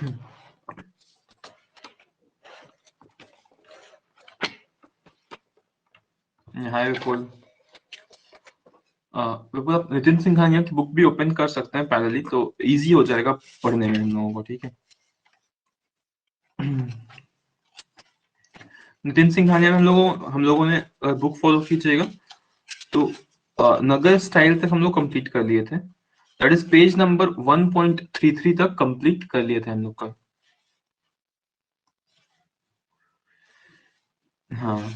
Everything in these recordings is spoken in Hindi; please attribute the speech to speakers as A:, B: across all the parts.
A: हाय विपुल। विपुल, आप नितिन सिंघानिया की बुक भी ओपन कर सकते हैं पैरेलली, तो इजी हो जाएगा पढ़ने में हम लोगों को, ठीक है। नितिन सिंघानिया में हम लोगों ने बुक फॉलो कीजिएगा तो नगर स्टाइल तक हम लोग कंप्लीट कर लिए थे। दैट इज पेज नंबर 1.33 तक कंप्लीट कर लिए थे हम लोग का। हाँ,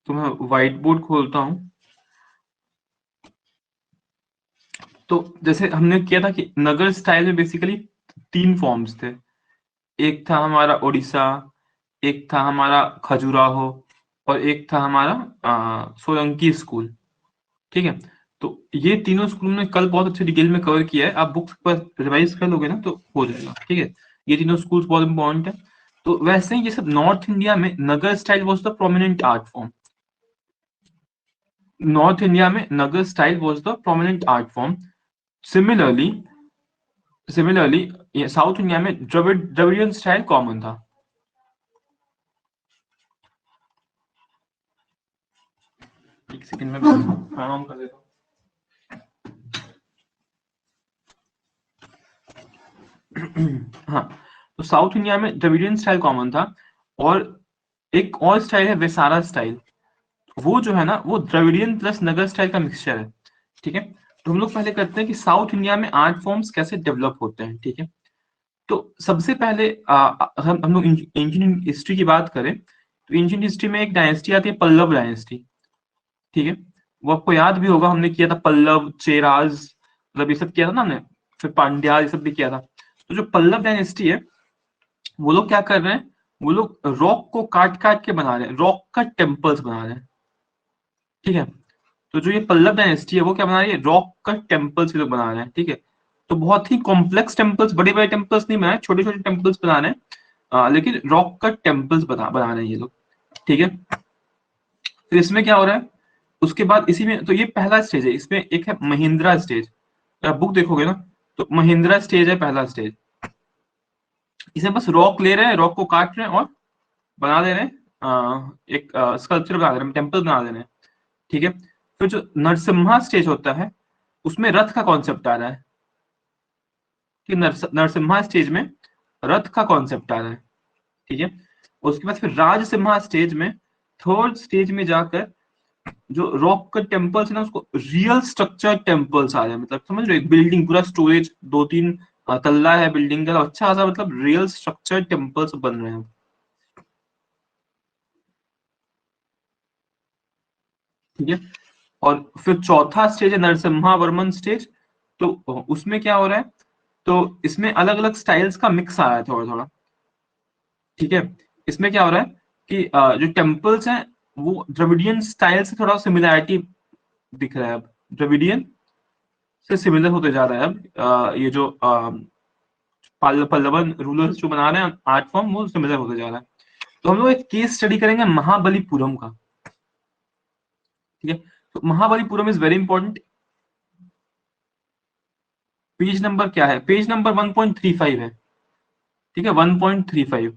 A: तो मैं व्हाइट बोर्ड खोलता हूँ। तो जैसे हमने किया था कि नगर स्टाइल में बेसिकली 3 फॉर्म्स थे। एक था हमारा ओडिशा, एक था हमारा खजुराहो, और एक था हमारा सोलंकी स्कूल, ठीक है। तो ये तीनों स्कूल में कल बहुत अच्छे डिटेल में कवर किया है। आप बुक्स पर रिवाइज कर लोगे ना तो हो जाएगा, ठीक है। ये तीनों स्कूल्स बहुत इंपॉर्टेंट है। तो वैसे ही ये सब नॉर्थ इंडिया में Nagar style was the prominent art form. North India में Nagar style was the prominent art form. Similarly similarly south India में द्रविडियन स्टाइल कॉमन था। एक सेकंड में खाना ऑन कर देता हूँ। हाँ, तो साउथ इंडिया में द्रविडियन स्टाइल कॉमन था, और एक और स्टाइल है वेसारा स्टाइल। वो जो है ना, वो द्रविडियन प्लस नगर स्टाइल का मिक्सचर है, ठीक है। तो हम लोग पहले करते हैं कि साउथ इंडिया में आर्ट फॉर्म्स कैसे डेवलप होते हैं, ठीक है। तो सबसे पहले हम लोग एंशिएंट हिस्ट्री की बात करें तो एंशिएंट हिस्ट्री में एक डायनेस्टी आती है, पल्लव डायनेस्टी, ठीक है। वो आपको याद भी होगा, हमने किया था पल्लव, चेराज, मतलब ये सब किया था ना हमने। फिर पांड्या, ये सब भी किया था। तो जो पल्लव डायनेस्टी है, वो लोग क्या कर रहे हैं, वो लोग रॉक को काट काट के बना रहे हैं, रॉक का टेम्पल्स बना रहे हैं, ठीक है। तो जो ये पल्लव डायनेस्टी है वो क्या बना रही है, रॉक कट टेम्पल्स ये लोग बना रहे हैं, ठीक है। तो बहुत ही कॉम्प्लेक्स टेम्पल्स, बड़े बड़े टेम्पल्स नहीं बनाए, छोटे छोटे टेम्पल्स बना रहे हैं, लेकिन रॉक कट टेम्पल्स बना रहे हैं ये लोग, ठीक है। फिर इसमें क्या हो रहा है, उसके बाद इसी में, तो ये पहला स्टेज है। इसमें एक है महिंद्रा स्टेज। आप बुक देखोगे ना, तो महिंद्रा स्टेज है पहला स्टेज। इसमें बस रॉक ले रहे हैं, रॉक को काट रहे हैं और बना दे रहे हैं, एक स्कल्पचर बना दे रहे हैं, टेम्पल बना दे रहे हैं, ठीक है। फिर जो नरसिम्हा स्टेज होता है, उसमें रथ का कॉन्सेप्ट आ रहा है कि नरसिम्हा स्टेज में रथ का कॉन्सेप्ट आ रहा है, ठीक है। उसके बाद फिर राजसिम्हा स्टेज में, थर्ड स्टेज में जाकर जो रॉक का टेम्पल्स है ना, उसको रियल स्ट्रक्चर टेम्पल्स आ रहे हैं। मतलब समझ रहे हो, एक बिल्डिंग पूरा स्टोरेज 2-3 तल्ला है बिल्डिंग का, अच्छा खासा मतलब रियल स्ट्रक्चर टेम्पल्स बन रहे हैं, ठीक है। और फिर चौथा स्टेज है नरसिम्हा वर्मन स्टेज। तो उसमें क्या हो रहा है, तो इसमें अलग अलग स्टाइल्स का मिक्स आ रहा है थोड़ा थोड़ा, ठीक है। इसमें क्या हो रहा है कि जो टेम्पल्स हैं वो द्रविडियन स्टाइल से थोड़ा सिमिलैरिटी दिख रहा है अब, द्रविडियन से सिमिलर होते जा रहा है अब। ये जो पल्लवन रूलर्स जो बना रहे हैं आर्ट फॉर्म, वो सिमिलर होते जा रहा है। तो हम लोग एक केस स्टडी करेंगे महाबलीपुरम का, ठीक है। तो Mahabalipuram is very important. Page number क्या है, पेज नंबर 1.35 है, ठीक है, 1.35,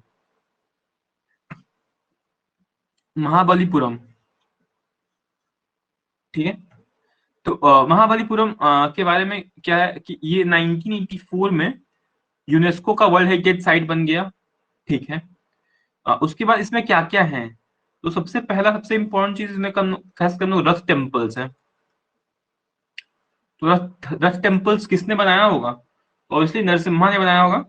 A: महाबलीपुरम, ठीक है। तो महाबलीपुरम के बारे में क्या है कि ये 1984 में यूनेस्को का वर्ल्ड हेरिटेज साइट बन गया, ठीक है। उसके बाद इसमें क्या क्या है, तो सबसे पहला सबसे इंपॉर्टेंट चीज इसमें खास कर रथ टेम्पल्स है। तो रथ टेम्पल्स किसने बनाया होगा, ऑब्वियसली नरसिम्हा ने बनाया होगा,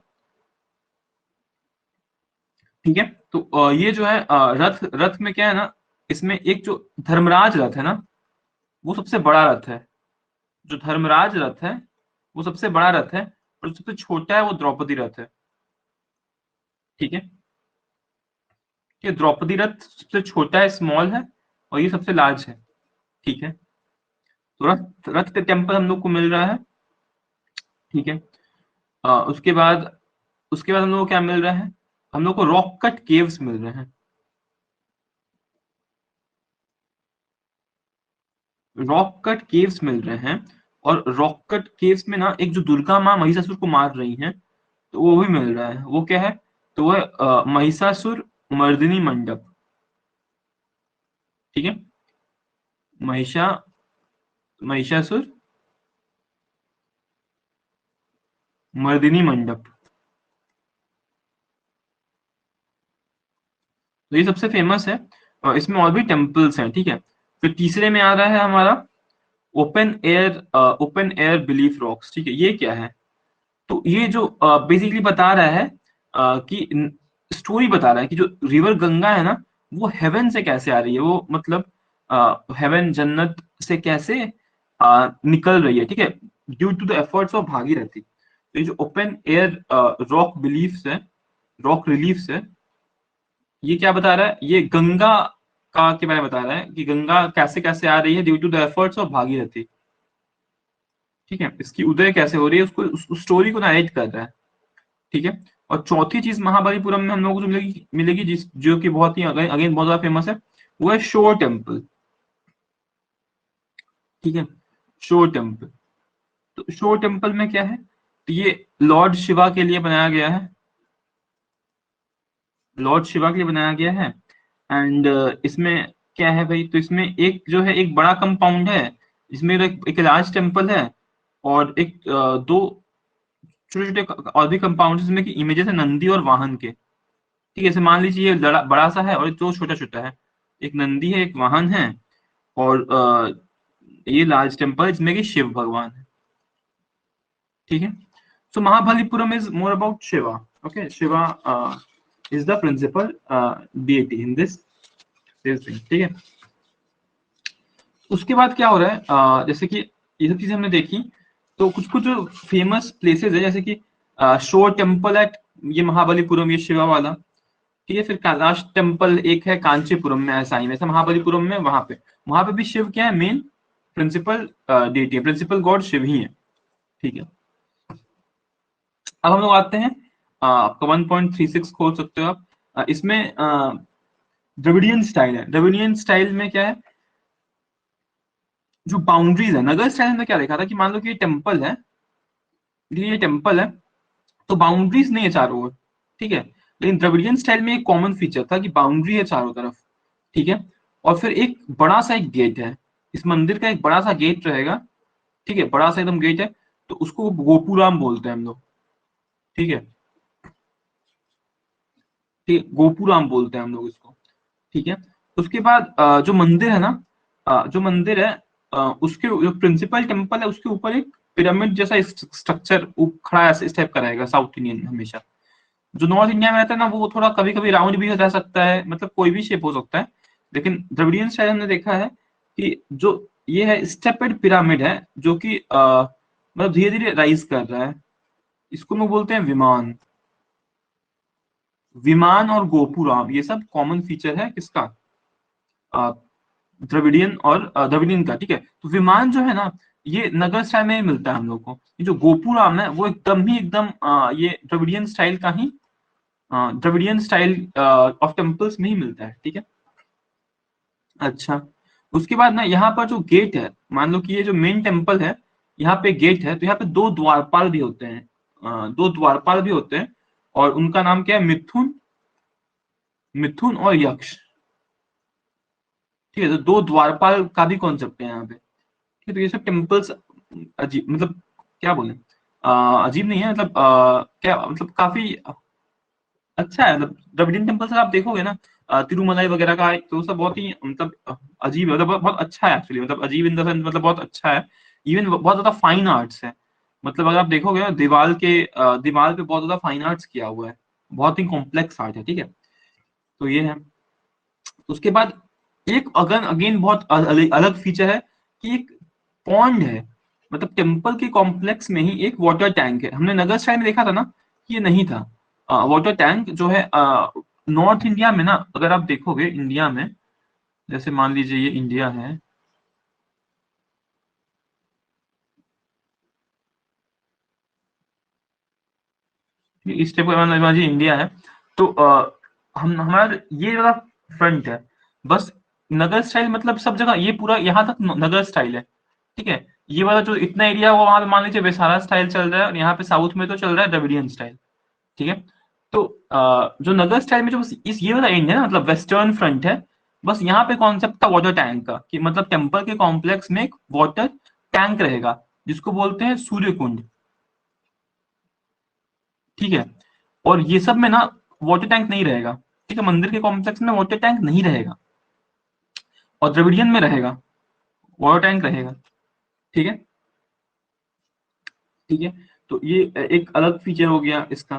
A: ठीक है। तो ये जो है रथ रथ में क्या है ना, इसमें एक जो धर्मराज रथ है ना, वो सबसे बड़ा रथ है। जो धर्मराज रथ है वो सबसे बड़ा रथ है, और सबसे छोटा है वो द्रौपदी रथ है, ठीक है। ये द्रौपदी रथ सबसे छोटा है, स्मॉल है, और ये सबसे लार्ज है, ठीक है। तो रथ रथ का टेम्पल हम लोग को मिल रहा है, ठीक है। उसके बाद हम लोग को क्या मिल रहा है, हम लोग को रॉक कट केव्स मिल रहे हैं, रॉक कट केव्स मिल रहे हैं, और रॉक कट केव्स में ना एक जो दुर्गा माँ महिषासुर को मार रही हैं, तो वो भी मिल रहा है। वो क्या है? तो वो है महिषासुर मर्दिनी मंडप। ठीक है, महिषा महिषासुर मर्दिनी मंडप। तो ये सबसे फेमस है, और इसमें और भी टेम्पल्स हैं। ठीक है, फिर तीसरे में आ रहा है हमारा ओपन एयर बिलीफ रॉक्स। ठीक है, ये क्या है? तो ये जो बेसिकली बता रहा है कि स्टोरी बता रहा है कि जो रिवर गंगा है ना, वो हेवन से कैसे आ रही है, वो मतलब हेवन जन्नत से कैसे निकल रही है। ठीक है, due to the efforts of Bhagirathi. तो ये जो ओपन एयर रॉक बिलीफ्स है, रॉक रिलीफ्स है, ये क्या बता रहा है? ये गंगा का के बारे में बता रहा है कि गंगा कैसे कैसे आ रही है due to the efforts of Bhagirathi. ठीक है, इसकी उदय कैसे हो रही है, उसको उस स्टोरी को नरेट कर रहा है। ठीक है, और चौथी चीज महाबलीपुरम में हम लोगों को जो मिलेगी मिलेगी जिस जो कि बहुत ही अगेन बहुत ज्यादा फेमस है, वो है शोर टेम्पल। ठीक है, शोर टेम्पल। तो शोर टेम्पल में क्या है? तो ये लॉर्ड शिवा के लिए बनाया गया है, लॉर्ड शिवा के लिए बनाया गया है। एंड इसमें क्या है भाई? तो इसमें एक जो है एक बड़ा कंपाउंड है, इसमें एक लार्ज टेम्पल है, और एक दो छोटे छोटे और भी कंपाउंड जिसमें कि इमेजेस है नंदी और वाहन के। ठीक है, जैसे मान लीजिए ये बड़ा सा है और दो छोटा छोटा है, एक नंदी है एक वाहन है, और ये लार्ज टेम्पल है जिसमें कि शिव भगवान है। ठीक है, so Mahabalipuram is more about Shiva. Okay, Shiva is the principal deity in this thing. ठीक है, उसके बाद क्या हो रहा है? जैसे कि ये सब चीजें हमने देखी, तो कुछ कुछ जो फेमस प्लेसेस है, जैसे कि शोर टेम्पल एट ये महाबलीपुरम, ये शिवा वाला। ठीक है, फिर कैलाश टेम्पल एक है कांचीपुरम में, ऐसा ही वैसे महाबलीपुरम में वहां पे भी शिव क्या है? मेन प्रिंसिपल डेटी है, प्रिंसिपल गॉड शिव ही है। ठीक है, अब हम लोग आते हैं आपका 1.36 खोल सकते हो आप। इसमें द्रविडियन स्टाइल है। द्रविडियन स्टाइल में क्या है? जो बाउंड्रीज है, नगर स्टाइल में क्या देखा था कि मान लो कि ये टेम्पल है, तो बाउंड्रीज नहीं है चारों ओर। ठीक है, लेकिन द्रविडियन स्टाइल में एक कॉमन फीचर था कि बाउंड्री है चारों तरफ। ठीक है, और फिर एक बड़ा सा एक गेट है, इस मंदिर का एक बड़ा सा गेट रहेगा। ठीक है, बड़ा सा एकदम गेट है, तो उसको गोपुराम बोलते हैं हम लोग। ठीक है, ठीक है, गोपुराम बोलते हैं हम लोग इसको। ठीक है, उसके बाद जो मंदिर है ना, जो मंदिर है उसके जो प्रिंसिपल टेम्पल है उसके ऊपर एक पिरामिड जैसा स्ट्रक्चर खड़ा है, इस टाइप का रहेगा साउथ इंडियन हमेशा। जो नॉर्थ इंडिया में रहता है ना, वो थोड़ा कभी कभी राउंड भी रह सकता है, मतलब कोई भी शेप हो सकता है। लेकिन द्रविडियन स्टाइल हमने देखा है कि जो ये है स्टेपेड पिरामिड है, जो कि मतलब धीरे धीरे राइज कर रहा है। इसको लोग बोलते हैं विमान। विमान और गोपुराम ये सब कॉमन फीचर है किसका? अ, द्रविडियन और द्रविडियन का। ठीक है, तो विमान जो है ना, ये नगर स्टाइल में ही मिलता है हम लोग को। ये जो गोपुराम है वो एकदम ये द्रविडियन स्टाइल का ही, द्रविडियन स्टाइल ऑफ टेम्पल्स में ही मिलता है। ठीक है, अच्छा, उसके बाद ना यहाँ पर जो गेट है, मान लो कि ये जो मेन टेम्पल है, यहाँ पे गेट है, तो यहाँ पे दो द्वारपाल भी होते हैं, दो द्वारपाल भी होते हैं, और उनका नाम क्या है? मिथुन, मिथुन और यक्ष। ठीक है, तो दो द्वारपाल का भी कॉन्सेप्ट है यहाँ पे। ठीक है, तो ये सब टेम्पल्स अजीब, मतलब क्या बोले, अजीब नहीं है, मतलब क्या मतलब काफी अच्छा है। मतलब द्रविडियन टेम्पल से आप देखोगे ना, तिरुमलाई वगैरह का है, तो सब बहुत ही मतलब अजीब है, मतलब बहुत अच्छा है एक्चुअली, मतलब अजीब इन द सेंस मतलब बहुत अच्छा है। इवन बहुत ज्यादा फाइन आर्ट्स है, मतलब अगर आप देखोगे ना दीवार पे बहुत ज्यादा फाइन आर्ट्स किया हुआ है, बहुत ही कॉम्प्लेक्स आर्ट है। ठीक है, तो ये है। उसके बाद एक अगन अगेन बहुत अलग फीचर है कि एक पॉन्ड है, मतलब टेम्पल के कॉम्प्लेक्स में ही एक वाटर टैंक है। हमने नगर स्टाइल में देखा था ना कि ये नहीं था। वाटर टैंक जो है नॉर्थ इंडिया में ना, अगर आप देखोगे इंडिया में, जैसे मान लीजिए ये इंडिया है, इस टाइप का मान लीजिए इंडिया है, तो हम हमारा ये वाला फ्रंट है, बस नगर स्टाइल मतलब सब जगह, ये पूरा यहाँ तक नगर स्टाइल है, ठीक है। ये वाला जो इतना एरिया हुआ वहां पे मान लीजिए वेसारा स्टाइल चल रहा है, और यहाँ पे साउथ में तो चल रहा है द्रविडियन स्टाइल, ठीक है। तो जो नगर स्टाइल में जो बस इस ये वाला एंड है ना, मतलब वेस्टर्न फ्रंट है, बस यहाँ पे कॉन्सेप्ट था वाटर टैंक का, कि मतलब टेम्पल के कॉम्प्लेक्स में एक वाटर टैंक रहेगा जिसको बोलते हैं सूर्य कुंड, ठीक है। और ये सब में ना वाटर टैंक नहीं रहेगा, ठीक है, मंदिर के कॉम्प्लेक्स में वाटर टैंक नहीं रहेगा, और द्रविडियन में रहेगा, वाटर टैंक रहेगा, ठीक है, ठीक है। तो ये एक अलग फीचर हो गया इसका,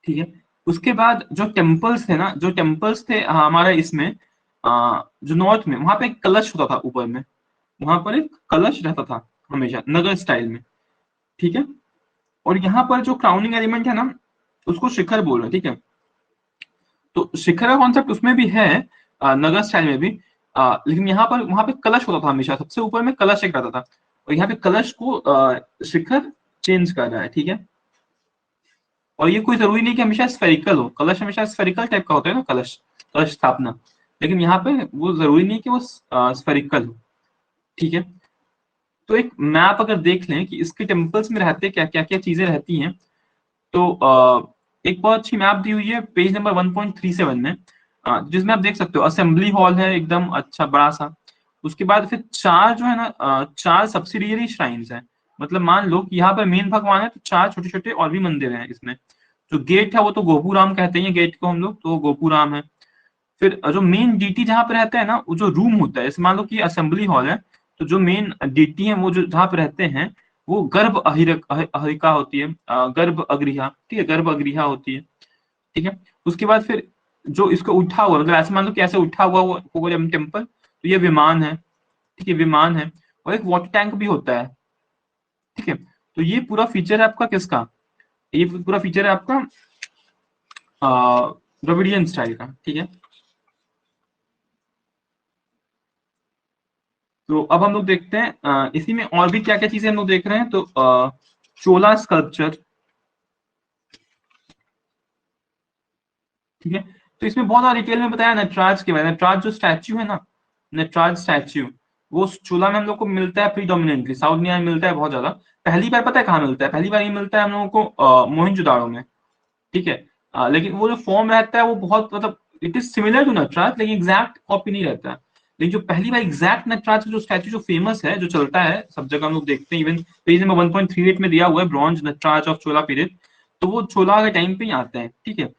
A: ठीक है। उसके बाद जो टेम्पल्स थे ना, जो टेम्पल्स थे हमारे इसमें जो नॉर्थ में, वहां पे एक कलश होता था ऊपर में, वहां पर एक कलश रहता था हमेशा नगर स्टाइल में, ठीक है। और यहाँ पर जो क्राउनिंग एलिमेंट है ना, उसको शिखर बोल रहे हैं, ठीक है। तो शिखर का कॉन्सेप्ट उसमें भी है, नगर स्टाइल में भी, लेकिन यहाँ पर वहां पे कलश होता था हमेशा, सबसे ऊपर में कलश एक रहता था, और यहाँ पे कलश को शिखर चेंज कर रहा है, ठीक है। और ये कोई जरूरी नहीं कि हमेशा स्फेरिकल हो, कलश हमेशा स्फेरिकल टाइप का होता है ना, कलश, कलश स्थापना, लेकिन यहाँ पे वो जरूरी नहीं कि वो स्फेरिकल हो, ठीक है। तो एक मैप अगर देख लें कि इसके टेम्पल्स में रहते क्या क्या क्या चीजें रहती हैं, तो एक बहुत अच्छी मैप दी हुई है पेज नंबर 1.37 में, जिसमें आप देख सकते हो असेंबली हॉल है एकदम अच्छा बड़ा सा। उसके बाद फिर चार जो है ना, चार सब्सिडियरी श्राइन्स हैं, मतलब मान लो कि यहाँ पर मेन भगवान है, तो चार छोटे छोटे और भी मंदिर हैं इसमें। जो गेट है वो तो गोपुराम कहते हैं गेट को हम लोग, तो गोपुराम है। फिर जो मेन डीटी जहाँ पे रहता है ना, वो जो रूम होता है, जैसे मान लो कि असेंबली हॉल है, तो जो मेन डीटी है वो जो जहाँ पे रहते हैं, वो गर्भ अहिरिका होती है, गर्भ अग्रिहा, ठीक है, गर्भ अग्रिहा होती है, ठीक है। उसके बाद फिर जो इसको उठा हुआ, मतलब ऐसे मान लो कि ऐसे उठा हुआ होगा टेम्पल, तो ये विमान है, ठीक है, विमान है। और एक वाटर टैंक भी होता है, ठीक है। तो ये पूरा फीचर है आपका किसका, ये पूरा फीचर है आपका द्रविडियन स्टाइल का, ठीक है। तो अब हम लोग देखते हैं इसी में और भी क्या क्या चीजें हम लोग देख रहे हैं, तो चोला स्कल्पचर, ठीक है। तो इसमें बहुत ज्यादा डिटेल में बताया नटराज के बारे में। नटराज जो स्टैच्यू है ना, नटराज स्टैच्यू, वो चोला में हम लोग को मिलता है प्रीडोमिनेंटली, साउथ इंडिया में मिलता है बहुत ज्यादा। पहली बार पता है कहाँ मिलता है, पहली बार ये मिलता है हम लोगों को मोहनजोदाड़ो में, ठीक है। लेकिन वो जो फॉर्म रहता है वो बहुत मतलब it is similar to Nataraj, लेकिन एग्जैक्ट कॉपी नहीं रहता है। लेकिन जो पहली बार एग्जैक्ट नटराज का जो स्टैचू जो फेमस है, जो चलता है सब जगह हम लोग देखते हैं, इवन पेज नंबर 1.38 में दिया हुआ है bronze Nataraj of Chola period, तो वो चोला के टाइम पे ही आते हैं, ठीक है।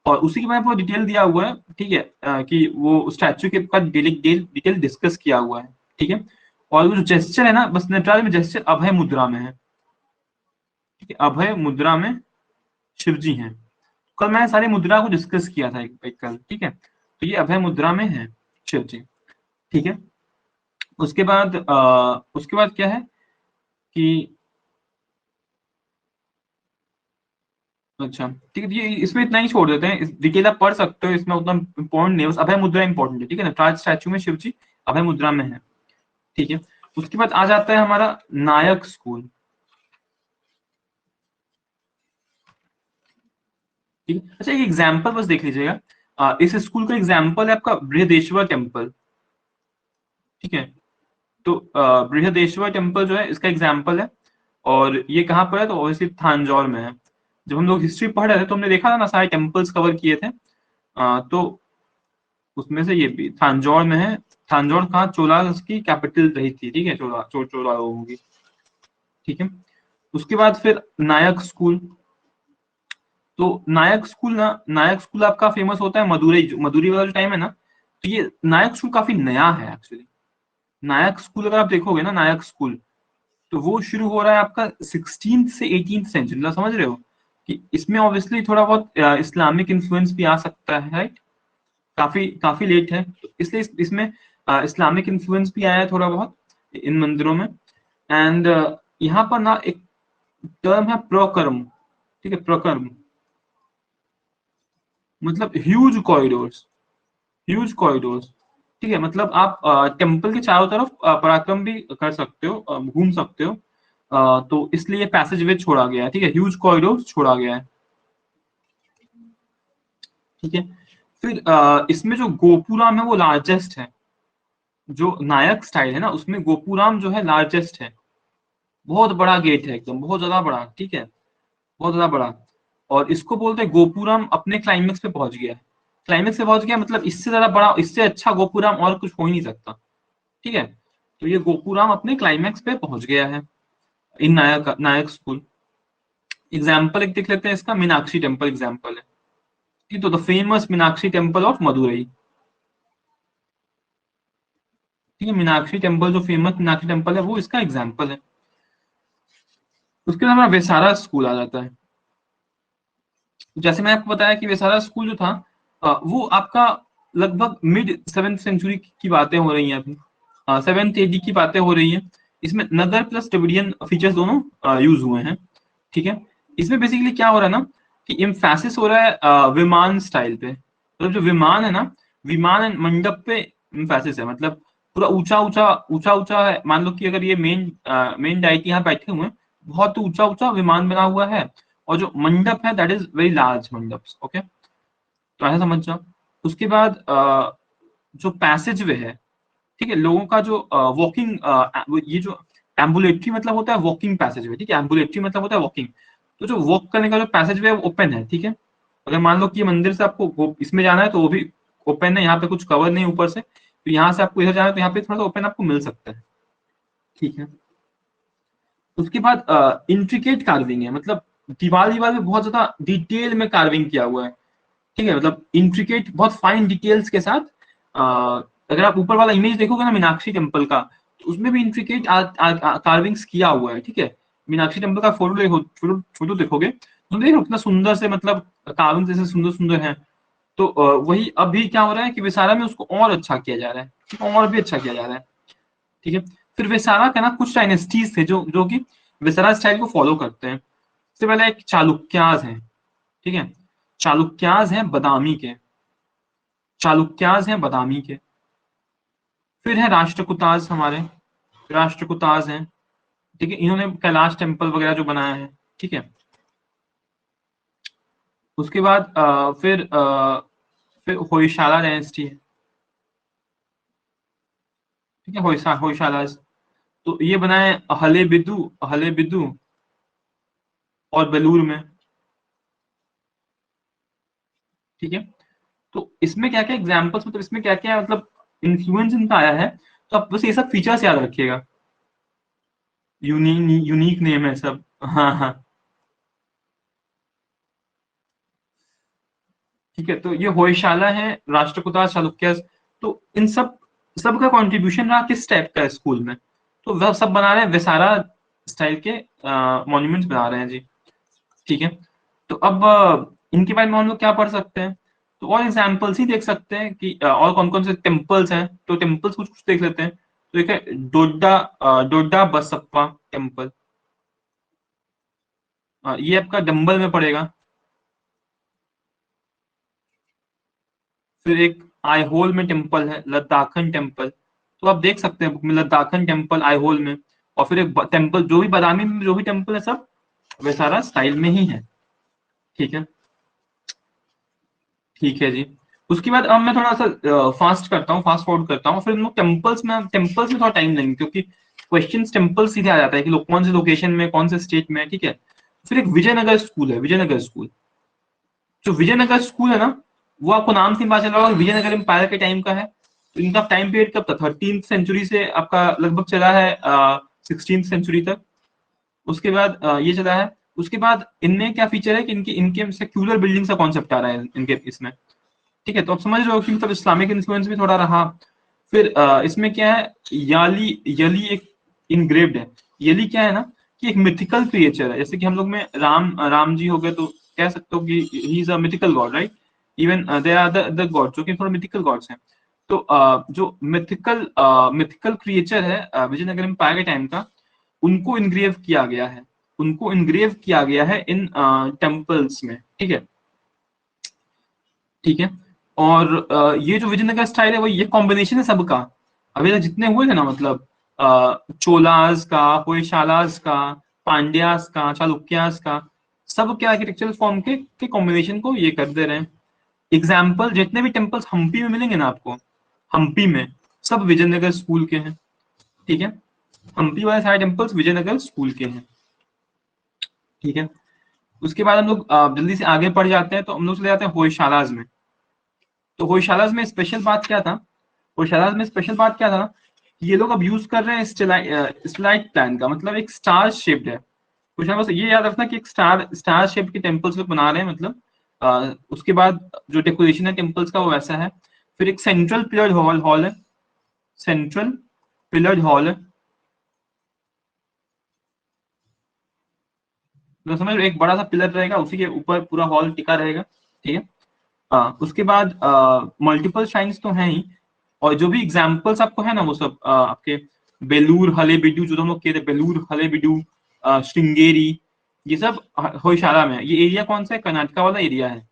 A: और उसी के बारे में पूरा डिटेल दिया हुआ है, ठीक है, कि वो स्टैचू के का डिटेल डिस्कस किया हुआ है, ठीक है। और वो जो जेस्चर है ना, बस नटराज में जेस्चर अभय मुद्रा में है, ठीक है, अभय मुद्रा में शिव जी हैं। कल मैंने सारी मुद्रा को डिस्कस किया था एक कल, ठीक है। तो ये अभय मुद्रा में है शिव जी, ठीक है। उसके बाद क्या है कि अच्छा, ठीक है, ये इसमें इतना ही छोड़ देते हैं, इस डिटेल आप पढ़ सकते हो, इसमें उतना इंपॉर्टेंट नहीं है, बस अभय मुद्रा इंपॉर्टेंट है, ठीक है ना, नटराज स्टैचू में शिव जी अभय मुद्रा में है, ठीक है। उसके बाद आ जाता है हमारा नायक स्कूल, ठीक है। अच्छा, एक एग्जाम्पल बस देख लीजिएगा, इस स्कूल का एग्जाम्पल है आपका बृहदेश्वर टेम्पल, ठीक है। तो बृहदेश्वर टेम्पल जो है इसका एग्जाम्पल है, और ये कहाँ पर है, तो ऑब्वियसली थांजौर में है। जब हम लोग हिस्ट्री पढ़ रहे थे तो हमने देखा था ना, सारे टेम्पल्स कवर किए थे, तो उसमें से ये भी थांजौर में है। थांजौर कहाँ, चोला की कैपिटल रही थी, ठीक है, चोला लोगों की, ठीक है। उसके बाद फिर नायक स्कूल, तो नायक स्कूल ना, नायक स्कूल आपका फेमस होता है मदुरई, मदुरई वाला टाइम है ना, तो ये नायक स्कूल काफी नया है एक्चुअली। नायक स्कूल अगर आप देखोगे ना, नायक स्कूल, तो वो शुरू हो रहा है आपका 16th से 18th सेंचुरी, मतलब समझ रहे हो कि इसमें ऑब्वियसली थोड़ा बहुत इस्लामिक इन्फ्लुएंस भी आ सकता है, राइट। काफी काफी लेट है, तो इसलिए इसमें इस्लामिक इन्फ्लुएंस भी आया है थोड़ा बहुत इन मंदिरों में। एंड यहाँ पर ना एक टर्म है प्रकर्म, ठीक है, प्रकर्म, मतलब ह्यूज कॉरिडोर्स, ह्यूज कॉरिडोर्स, ठीक है। मतलब आप टेम्पल के चारों तरफ पराक्रम भी कर सकते हो, घूम सकते हो, तो इसलिए पैसेज वे छोड़ा गया है, ठीक है, ह्यूज कॉरिडोर छोड़ा गया है, ठीक है। फिर इसमें जो गोपुराम है वो लार्जेस्ट है, जो नायक स्टाइल है ना, उसमें गोपुराम जो है लार्जेस्ट है, बहुत बड़ा गेट है, एकदम बहुत ज्यादा बड़ा, ठीक है, बहुत ज्यादा बड़ा। और इसको बोलते हैं गोपुराम अपने क्लाइमेक्स पे पहुंच गया है। क्लाइमेक्स पे पहुंच गया मतलब इससे ज्यादा बड़ा, इससे अच्छा गोपुराम और कुछ हो ही नहीं सकता, ठीक है। तो ये गोपुराम अपने क्लाइमेक्स पे पहुंच गया है इन नायक नायक स्कूल। एग्जाम्पल एक देख लेते हैं इसका, मीनाक्षी टेम्पल एग्जाम्पल है, ठीक। तो the famous Meenakshi temple of Madurai, ठीक है, मीनाक्षी टेम्पल जो फेमस मीनाक्षी टेम्पल है वो इसका एग्जाम्पल है। उसके बाद हमारा वेसारा स्कूल आ जाता है। जैसे मैंने आपको बताया कि वेसारा स्कूल जो था, वो आपका लगभग मिड 7th सेंचुरी की बातें हो रही हैं अभी, 7th AD की बातें हो रही हैं। इसमें नगर प्लस ड्रेविडियन फीचर्स दोनों यूज हुए हैं, ठीक है। इसमें बेसिकली क्या हो रहा है ना, कि इम्फेसिस हो रहा है विमान स्टाइल पे, मतलब जो विमान है ना, विमान एंड मंडप पे इम्फेसिस है, मतलब पूरा ऊंचा ऊंचा ऊंचा ऊंचा है। मान लो कि अगर ये मेन डाइटी यहाँ बैठे हुए हैं, बहुत ऊंचा ऊंचा विमान बना हुआ है, और जो मंडप है दैट इज वेरी लार्ज मंडप, ओके। तो ऐसा समझ जाओ। उसके बाद जो पैसेज वे है, ठीक है, लोगों का जो वॉकिंग, ये जो एम्बुलेटरी मतलब होता है वॉकिंग पैसेज वे, ठीक है, एम्बुलेटरी मतलब होता है वॉकिंग। तो जो वॉक करने का जो पैसेज वे है वो ओपन है, ठीक है। अगर मान लो कि ये मंदिर से आपको इसमें जाना है तो वो भी ओपन है, यहाँ पे कुछ कवर नहीं ऊपर से, तो यहाँ से आपको इधर जाना है तो यहाँ पे थोड़ा सा ओपन आपको मिल सकता है, ठीक है। उसके बाद इंट्रिकेट कार्विंग है, मतलब दीवार दीवार में बहुत ज्यादा डिटेल में कार्विंग किया हुआ है, ठीक है, मतलब इंट्रिकेट बहुत फाइन डिटेल्स के साथ। अगर आप ऊपर वाला इमेज देखोगे ना मीनाक्षी टेम्पल का, तो उसमें भी इंट्रिकेट कार्विंग्स किया हुआ है, ठीक है। मीनाक्षी टेम्पल का फोटो देखो, फोटो देखोगे तो देखो कितना सुंदर से, मतलब कार्विंग जैसे सुंदर सुंदर है। तो वही अभी क्या हो रहा है कि विसारा में उसको और अच्छा किया जा रहा है, और भी अच्छा किया जा रहा है, ठीक है। फिर विसारा का ना कुछ डायनेस्टीज थे जो कि विसारा स्टाइल को फॉलो करते हैं। सबसे पहले एक चालुक्याज है, ठीक है, चालुक्याज हैं बदामी के, चालुक्याज हैं बदामी के। फिर है राष्ट्रकूताज हमारे, राष्ट्रकूताज हैं, ठीक है, इन्होंने कैलाश टेम्पल वगैरह जो बनाया है, ठीक है। उसके बाद फिर होयसाला डायनेस्टी है, ठीक है, होयसालाज। तो ये बनाए हले बिदु और बेलूर में, ठीक है। तो इसमें क्या क्या एग्जाम्पल्स, मतलब इसमें क्या क्या मतलब इन्फ्लुएंस इनका आया है, तो आप बस ये सब फीचर्स याद रखिएगा। यूनिक नेम है सब, हाँ हाँ, ठीक है। तो ये होयशाला है, राष्ट्रकूटा, चालुक्य, तो इन सब सबका कंट्रीब्यूशन रहा किस टाइप का है स्कूल में, तो वह सब बना रहे हैं विसारा स्टाइल के मॉन्यूमेंट्स बना रहे हैं जी, ठीक है। तो अब इनके बारे में हम लोग क्या पढ़ सकते हैं, तो और एग्जाम्पल्स ही देख सकते हैं कि और कौन कौन से टेम्पल्स हैं, तो टेम्पल्स कुछ कुछ देख लेते हैं। तो एक है डोडा बसप्पा टेम्पल, ये आपका डंबल में पड़ेगा। फिर एक आईहोल में टेम्पल है, लद्दाखन टेम्पल, तो आप देख सकते हैं बुक में लद्दाखन टेम्पल आईहोल में। और फिर एक टेम्पल जो भी बादामी में जो भी टेम्पल है सब वैसारा स्टाइल में ही है, ठीक है, ठीक है जी। उसके बाद अब मैं थोड़ा सा फास्ट करता हूँ, फास्ट फॉरवर्ड करता हूँ, फिर हम लोग टेम्पल्स में थोड़ा टाइम लेंगे, क्योंकि क्वेश्चन टेम्पल सीधे आ जाता है कि लोग कौन से लोकेशन में कौन से स्टेट में है, ठीक है। फिर एक विजयनगर स्कूल है, विजयनगर स्कूल। जो विजयनगर स्कूल है ना, वो आपको नाम से ही पता चल रहा होगा विजयनगर एम्पायर के टाइम का है। तो इनका टाइम पीरियड कब था, 13th सेंचुरी से आपका लगभग चला है 16th सेंचुरी तक। उसके बाद ये चला है। उसके बाद इनमें क्या फीचर है कि इनके इनके सेक्युलर बिल्डिंग का कॉन्सेप्ट आ रहा है इनके इसमें, ठीक है। तो आप समझ रहे हो कि मतलब इस्लामिक इन्फ्लुएंस भी थोड़ा रहा। फिर इसमें क्या है, याली यली एक इनग्रेव्ड है। यली क्या है ना, कि एक मिथिकल क्रिएचर है, जैसे कि हम लोग में राम जी हो गए, तो कह सकते हो कि he is a mythical god, right. Even there are the god जो कि थोड़ा मिथिकल गॉड्स हैं। तो जो मिथिकल क्रिएचर है विजयनगर एम्पायर के टाइम का, उनको इनग्रेव किया गया है, उनको इनग्रेव किया गया है इन टेम्पल्स में, ठीक है, ठीक है। और ये जो विजयनगर स्टाइल है वो ये कॉम्बिनेशन है सबका। अभी तक जितने हुए थे ना, मतलब चोलास का, होयसालास का, पांड्यास का, चालुक्यास का, सब के आर्किटेक्चरल फॉर्म के कॉम्बिनेशन को ये कर दे रहे हैं। एग्जाम्पल जितने भी टेम्पल्स हम्पी में मिलेंगे ना आपको, हम्पी में सब विजयनगर स्कूल के हैं, ठीक है। हम्पी वाले सारे टेम्पल्स विजयनगर स्कूल के हैं, ठीक है। उसके बाद हम लोग जल्दी से आगे बढ़ जाते हैं, तो हम लोग चले जाते हैं होयशालाज में। तो होयशालाज में स्पेशल बात क्या था, होयशालाज में स्पेशल बात क्या था ना, ये लोग अब यूज कर रहे हैं स्टेलाइट प्लान का, मतलब एक स्टार शेप्ड है। कुछ ना, बस ये याद रखना कि एक स्टार स्टार शेप के टेम्पल्स लोग बना रहे हैं, मतलब उसके बाद जो डेकोरेशन है टेम्पल्स का वो वैसा है। फिर एक सेंट्रल पिलर्ड हॉल हॉल है, सेंट्रल पिलर्ड हॉल है, तो समझ लो एक बड़ा सा पिलर रहेगा, उसी के ऊपर पूरा हॉल टिका रहेगा, ठीक है। उसके बाद मल्टीपल श्राइन्स तो हैं ही, और जो भी एग्जाम्पल्स आपको है ना वो सब आपके बेलूर हलेबीडु, जो हम लोग कहते हैं बेलूर हलेबीडु, श्रृंगेरी, ये सब होयशाला में है। ये एरिया कौन सा है, कर्नाटका वाला एरिया है,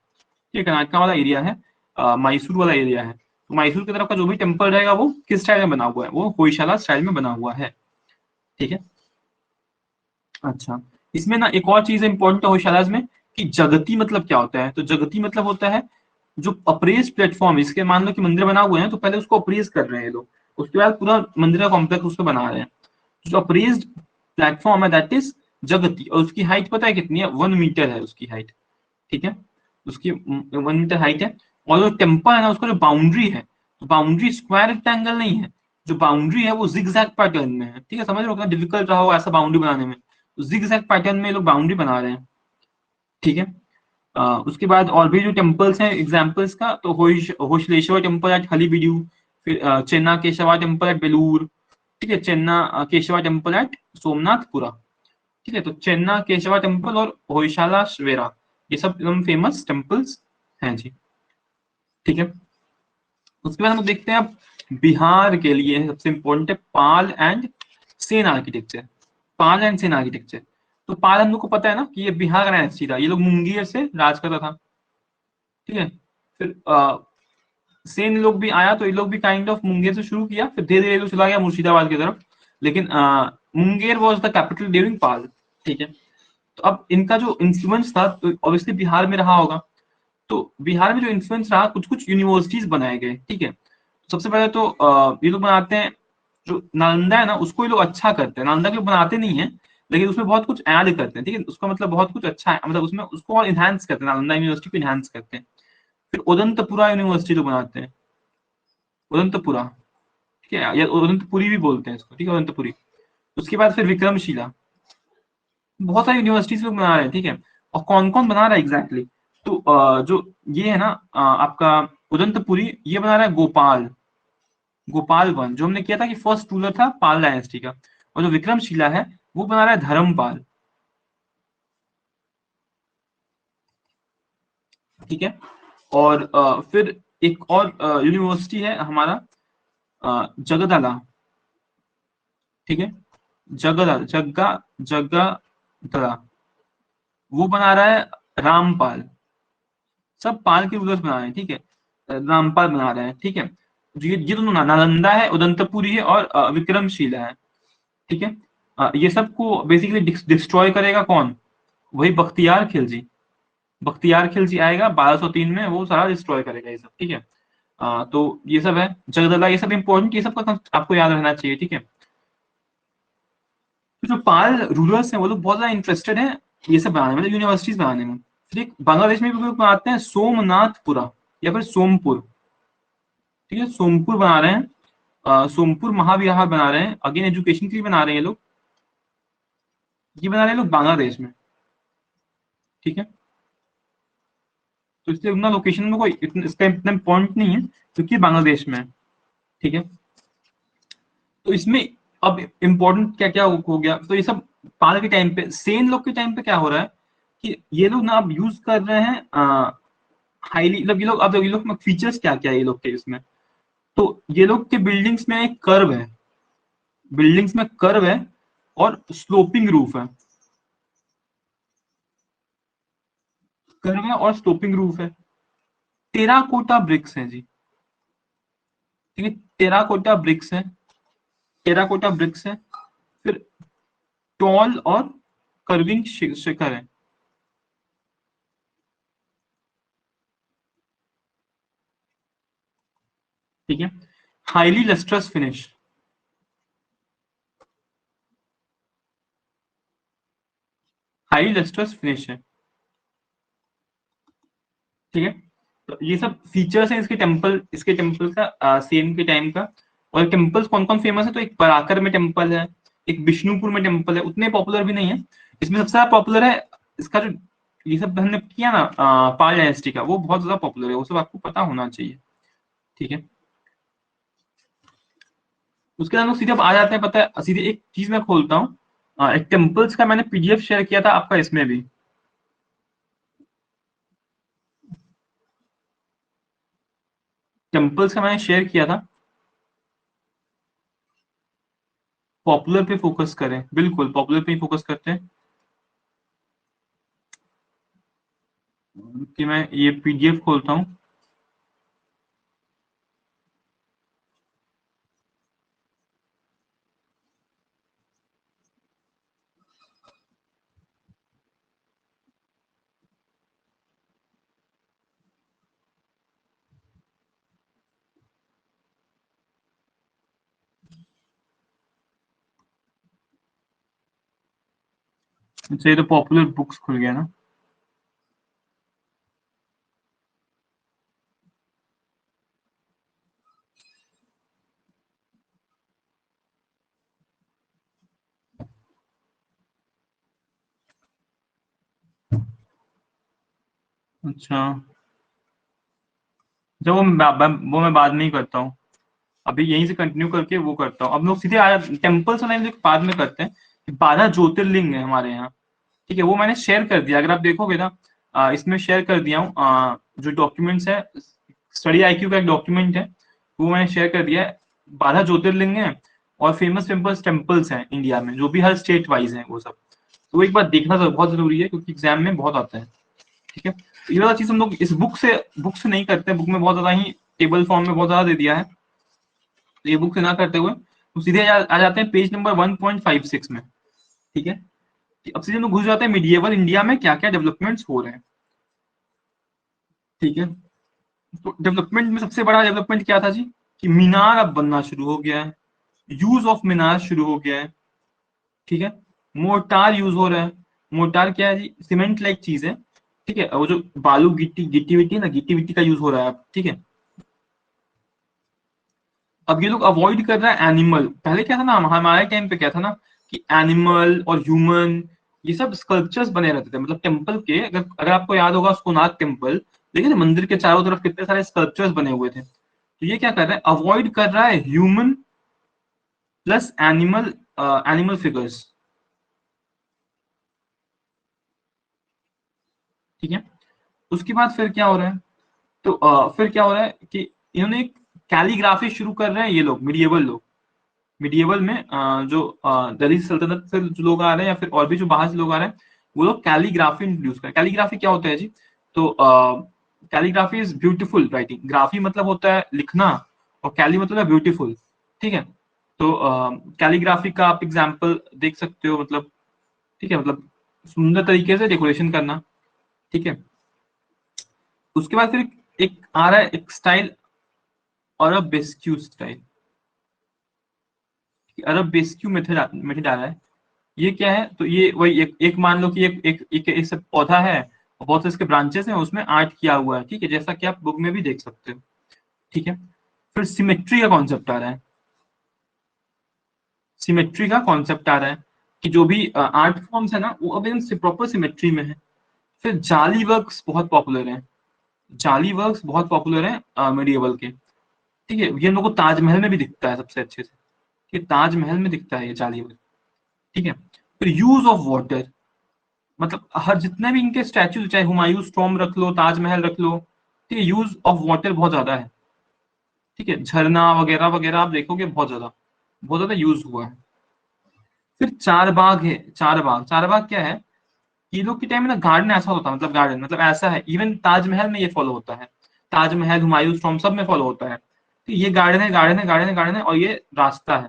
A: ये कर्नाटका वाला एरिया है, मैसूर वाला एरिया है। तो मैसूर की तरफ का जो भी टेम्पल रहेगा वो किस स्टाइल में बना हुआ है, वो होयशाला स्टाइल में बना हुआ है, ठीक है। अच्छा, इसमें ना एक और चीज इंपॉर्टेंट है होयशालाज में, कि जगती मतलब क्या होता है। तो जगती मतलब होता है जो अप्रेज प्लेटफॉर्म, इसके मान लो कि मंदिर बना हुआ है तो पहले उसको अप्रेज कर रहे हैं लोग, उसके बाद पूरा मंदिर का कॉम्प्लेक्स उसको बना रहे हैं। जो अप्रेज प्लेटफॉर्म है दैट इज जगती, और उसकी हाइट पता है कितनी है, 1 मीटर है उसकी हाइट, ठीक है। उसकी 1 मीटर हाइट है। और जो टेम्पल है ना उसका जो बाउंड्री है, तो बाउंड्री स्क्वायर रेक्टेंगल नहीं है, जो बाउंड्री है वो जिगजैग पैटर्न में है, ठीक है। समझ लो कितना डिफिकल्ट रहा होगा ऐसा बाउंड्री बनाने में, तो जिगजैग पैटर्न में लोग बाउंड्री बना रहे हैं, ठीक है। उसके बाद और भी जो टेम्पल्स हैं एग्जाम्पल्स का, तो होशलेश्वर टेम्पल एट हलीबीडू, फिर चेन्ना केशवा टेम्पल एट बेलूर, ठीक है। चेन्ना केशवा टेम्पल एट सोमनाथपुरा, ठीक है। तो चेन्ना केशवा टेम्पल और होयशाला श्वेरा, ये सब एकदम फेमस टेम्पल्स हैं जी, ठीक है। उसके बाद हम लोग देखते हैं अब बिहार के लिए सबसे इंपॉर्टेंट है Pala and Sena architecture, Pala and Sena architecture. तो पाल हम लोग को पता है ना कि ये बिहार का डायनेस्टी था, ये लोग मुंगेर से राज करता था, ठीक है। फिर सेन लोग भी आया, तो ये लोग भी काइंड ऑफ मुंगेर से शुरू किया, फिर धीरे धीरे चला गया मुर्शिदाबाद की तरफ, लेकिन Munger was the capital during Pala, ठीक है। तो अब इनका जो इन्फ्लुएंस था तो ऑब्वियसली बिहार में रहा होगा, तो बिहार में जो इन्फ्लुएंस रहा, कुछ कुछ यूनिवर्सिटीज बनाए गए, ठीक है। सबसे पहले तो ये लोग बनाते हैं, जो नालंदा है ना उसको ये लोग अच्छा करते हैं, नालंदा के लोग बनाते नहीं है, लेकिन उसमें बहुत कुछ ऐड करते हैं, ठीक है। उसका मतलब बहुत कुछ अच्छा है, मतलब उसमें उसको और इनहांस करते हैं, नालंदा यूनिवर्सिटी को इनहांस करते हैं। फिर उदंतपुरा यूनिवर्सिटी जो बनाते हैं, उदंतपुरा, ठीक है, या उदंतपुरी भी बोलते हैं इसको, ठीक है, उदंतपुरी। उसके बाद फिर विक्रमशिला, बहुत सारी यूनिवर्सिटीज लोग बना रहे हैं, ठीक है। और कौन कौन बना रहा है एग्जैक्टली तो जो ये है ना आपका उदंतपुरी, ये बना रहा है गोपाल, गोपाल वन, जो हमने किया था कि फर्स्ट रूलर था पाल डायनेस्टी का। और जो विक्रमशिला है वो बना रहा है धर्मपाल, ठीक है। और फिर एक और यूनिवर्सिटी है हमारा जगदला, ठीक है, जगदला जगदला, वो बना रहा है रामपाल, सब पाल के रूलर्स बना रहे हैं, ठीक है। रामपाल बना रहे हैं, ठीक है। ये दोनों नालंदा है, उदंतपुरी है, और विक्रमशिला है, ठीक है। ये सबको बेसिकली डिस्ट्रॉय करेगा कौन, वही बख्तियार खिलजी, बख्तियार खिलजी आएगा 1203 में, वो सारा डिस्ट्रॉय करेगा ये सब, ठीक है। तो ये सब है जगदला, ये सब इंपॉर्टेंट, ये सब का आपको याद रहना चाहिए, ठीक है। तो जो पाल रूलर्स हैं वो लोग बहुत ज्यादा इंटरेस्टेड हैं ये सब बनाने में, मतलब यूनिवर्सिटीज बनाने में। फिर एक बांग्लादेश में भी लोग बनाते हैं सोमनाथपुरा या फिर सोमपुर, ठीक है, सोमपुर बना रहे हैं, सोमपुर महाविहार बना रहे हैं, अगेन एजुकेशन के लिए बना रहे हैं ये लोग, ये बना रहे हैं लोग बांग्लादेश में, ठीक है। तो इसलिए उतना लोकेशन में कोई इसका इतना पॉइंट नहीं है, क्योंकि बांग्लादेश में है, ठीक है। तो इसमें अब इम्पोर्टेंट क्या क्या हो गया, तो ये सब पाल के टाइम पे, सेन लोग के टाइम पे क्या हो रहा है कि ये लोग ना अब यूज कर रहे हैं हाईली, मतलब ये लोग अब ये लोग फीचर्स क्या क्या है ये लोग के इसमें, तो ये लोग के बिल्डिंग्स में एक कर्व है, बिल्डिंग्स में कर्व है, और स्लोपिंग रूफ है, कर्व है और स्लोपिंग रूफ है। टेराकोटा ब्रिक्स है जी, ठीक है, टेराकोटा ब्रिक्स है, टेराकोटा ब्रिक्स है। फिर टॉल और कर्विंग शिखर है, ठीक है। Highly lustrous finish, highly lustrous finish है, ठीक है। तो ये सब फीचर्स हैं इसके टेम्पल का, सेम के टाइम का। और टेम्पल्स कौन कौन फेमस है, तो एक पराकर में टेम्पल है, एक विष्णुपुर में टेम्पल है, उतने पॉपुलर भी नहीं है। इसमें सबसे ज्यादा पॉपुलर है इसका जो ये सब हमने किया ना, पाल डायनेस्टी का, वो बहुत ज्यादा पॉपुलर है, वो सब आपको पता होना चाहिए, ठीक है। उसके बाद हम लोग सीधे अब आ जाते हैं, पता है, सीधे एक चीज मैं खोलता हूँ, एक टेम्पल्स का मैंने पीडीएफ शेयर किया था आपका इसमें भी, टेम्पल्स का मैंने शेयर किया था। पॉपुलर पे फोकस करें, बिल्कुल पॉपुलर पे ही फोकस करते हैं, कि मैं ये पीडीएफ खोलता हूँ। अच्छा, ये तो पॉपुलर बुक्स खुल गया ना। अच्छा, जब वो मैं बाद में ही करता हूँ, अभी यहीं से कंटिन्यू करके वो करता हूँ। अब लोग सीधे आ टेम्पल्स और बाद में करते हैं। 12 ज्योतिर्लिंग है हमारे यहाँ, ठीक है, वो मैंने शेयर कर दिया, अगर आप देखोगे ना, इसमें शेयर कर दिया हूँ, जो डॉक्यूमेंट्स है, स्टडी आईक्यू का एक डॉक्यूमेंट है, वो मैंने शेयर कर दिया है। 12 ज्योतिर्लिंग है और फेमस टेम्पल्स हैं इंडिया में, जो भी हर स्टेट वाइज है वो सब। तो एक बार देखना तो बहुत जरूरी है, क्योंकि एग्जाम में बहुत आता है, ठीक है। तो ये वाला चीज हम लोग इस बुक से नहीं करते, बुक में बहुत ज्यादा ही टेबल फॉर्म में बहुत ज्यादा दे दिया है, तो ये बुक से ना करते हुए तो सीधे आ जाते हैं पेज नंबर 1.56 में, ठीक है। अब सीधे हम लोग घुस जाते हैं मिडिएवल इंडिया में क्या क्या डेवलपमेंट्स हो रहे हैं, ठीक है। तो डेवलपमेंट में सबसे बड़ा डेवलपमेंट क्या था जी, कि मीनार अब बनना शुरू हो गया है, यूज ऑफ मीनार शुरू हो गया है, ठीक है। मोर्टार यूज हो रहा है। मोर्टार क्या है जी, सीमेंट लाइक चीज है, ठीक है, वो जो बालू गिट्टी गिट्टी विट्टी ना, गिट्टी विट्टी का यूज हो रहा है अब, ठीक है। अब ये लोग अवॉइड कर रहा है एनिमल, पहले क्या था ना, हमारे टाइम पे क्या था ना, कि एनिमल और ह्यूमन ये सब स्कल्पचर्स बने रहते थे, मतलब टेम्पल के, अगर अगर आपको याद होगा सोमनाथ टेम्पल, देखिए ना, मंदिर के चारों तरफ कितने सारे स्कल्पचर्स बने हुए थे। तो ये क्या कर रहा है, अवॉइड कर रहा है human plus animal, animal figures, ठीक है। उसके बाद फिर क्या हो रहा है, तो फिर क्या हो रहा है कि इन्होंने एक कैलीग्राफी शुरू कर रहे हैं ये लोग, मिडिएवल लोग। मिडिएवल में जो दिल्ली सल्तनत से जो लोग आ रहे हैं, या फिर और भी जो बाहर से लोग आ रहे हैं, वो लोग कैलीग्राफी इंट्रोड्यूस करें। कैलीग्राफी क्या होता है जी, तो calligraphy is beautiful writing, graphy मतलब होता है लिखना, और कैली मतलब है ब्यूटीफुल, ठीक है। तो कैलीग्राफी का आप एग्जाम्पल देख सकते हो, मतलब, ठीक है, मतलब सुंदर तरीके से डेकोरेशन करना, ठीक है। उसके बाद फिर एक आ रहा है एक स्टाइल, अरब बेस्क्यू स्टाइल, अरब बेस्क्यू मेथड मेथड आ रहा है। ये क्या है, तो ये वही एक मान लो कि एक सब पौधा है, और बहुत से इसके ब्रांचेस हैं, उसमें आर्ट किया हुआ है, ठीक है, जैसा कि आप बुक में भी देख सकते हो, ठीक है। फिर सिमेट्री का कॉन्सेप्ट आ रहा है, सिमेट्री का कॉन्सेप्ट आ रहा है, कि जो भी आर्ट फॉर्म्स है ना, वो अब एकदम प्रॉपर सिमेट्री में है। फिर जाली वर्क्स बहुत पॉपुलर है, जाली वर्क्स बहुत पॉपुलर है मिडिएवल के, ठीक है। ये हम लोग को ताजमहल में भी दिखता है सबसे अच्छे से, कि ताजमहल में दिखता है ये जाली वर्क, ठीक है। फिर यूज ऑफ वाटर, मतलब हर जितने भी इनके स्टैचू, चाहे हुमायूं टॉम रख लो, ताजमहल रख लो, ठीक है, यूज ऑफ वाटर बहुत ज्यादा है, ठीक है। झरना वगैरह वगैरह आप देखोगे बहुत ज्यादा यूज हुआ है। फिर चार बाग है, चार बाग, चार बाग क्या है, ये लोग के टाइम में ना गार्डन ऐसा होता है, मतलब गार्डन मतलब ऐसा है, इवन ताजमहल में ये फॉलो होता है, ताजमहल हुमायूं टॉम सब में फॉलो होता है, तो ये गार्डन है, गार्डन है, गार्डन है, गार्डन है, और ये रास्ता है,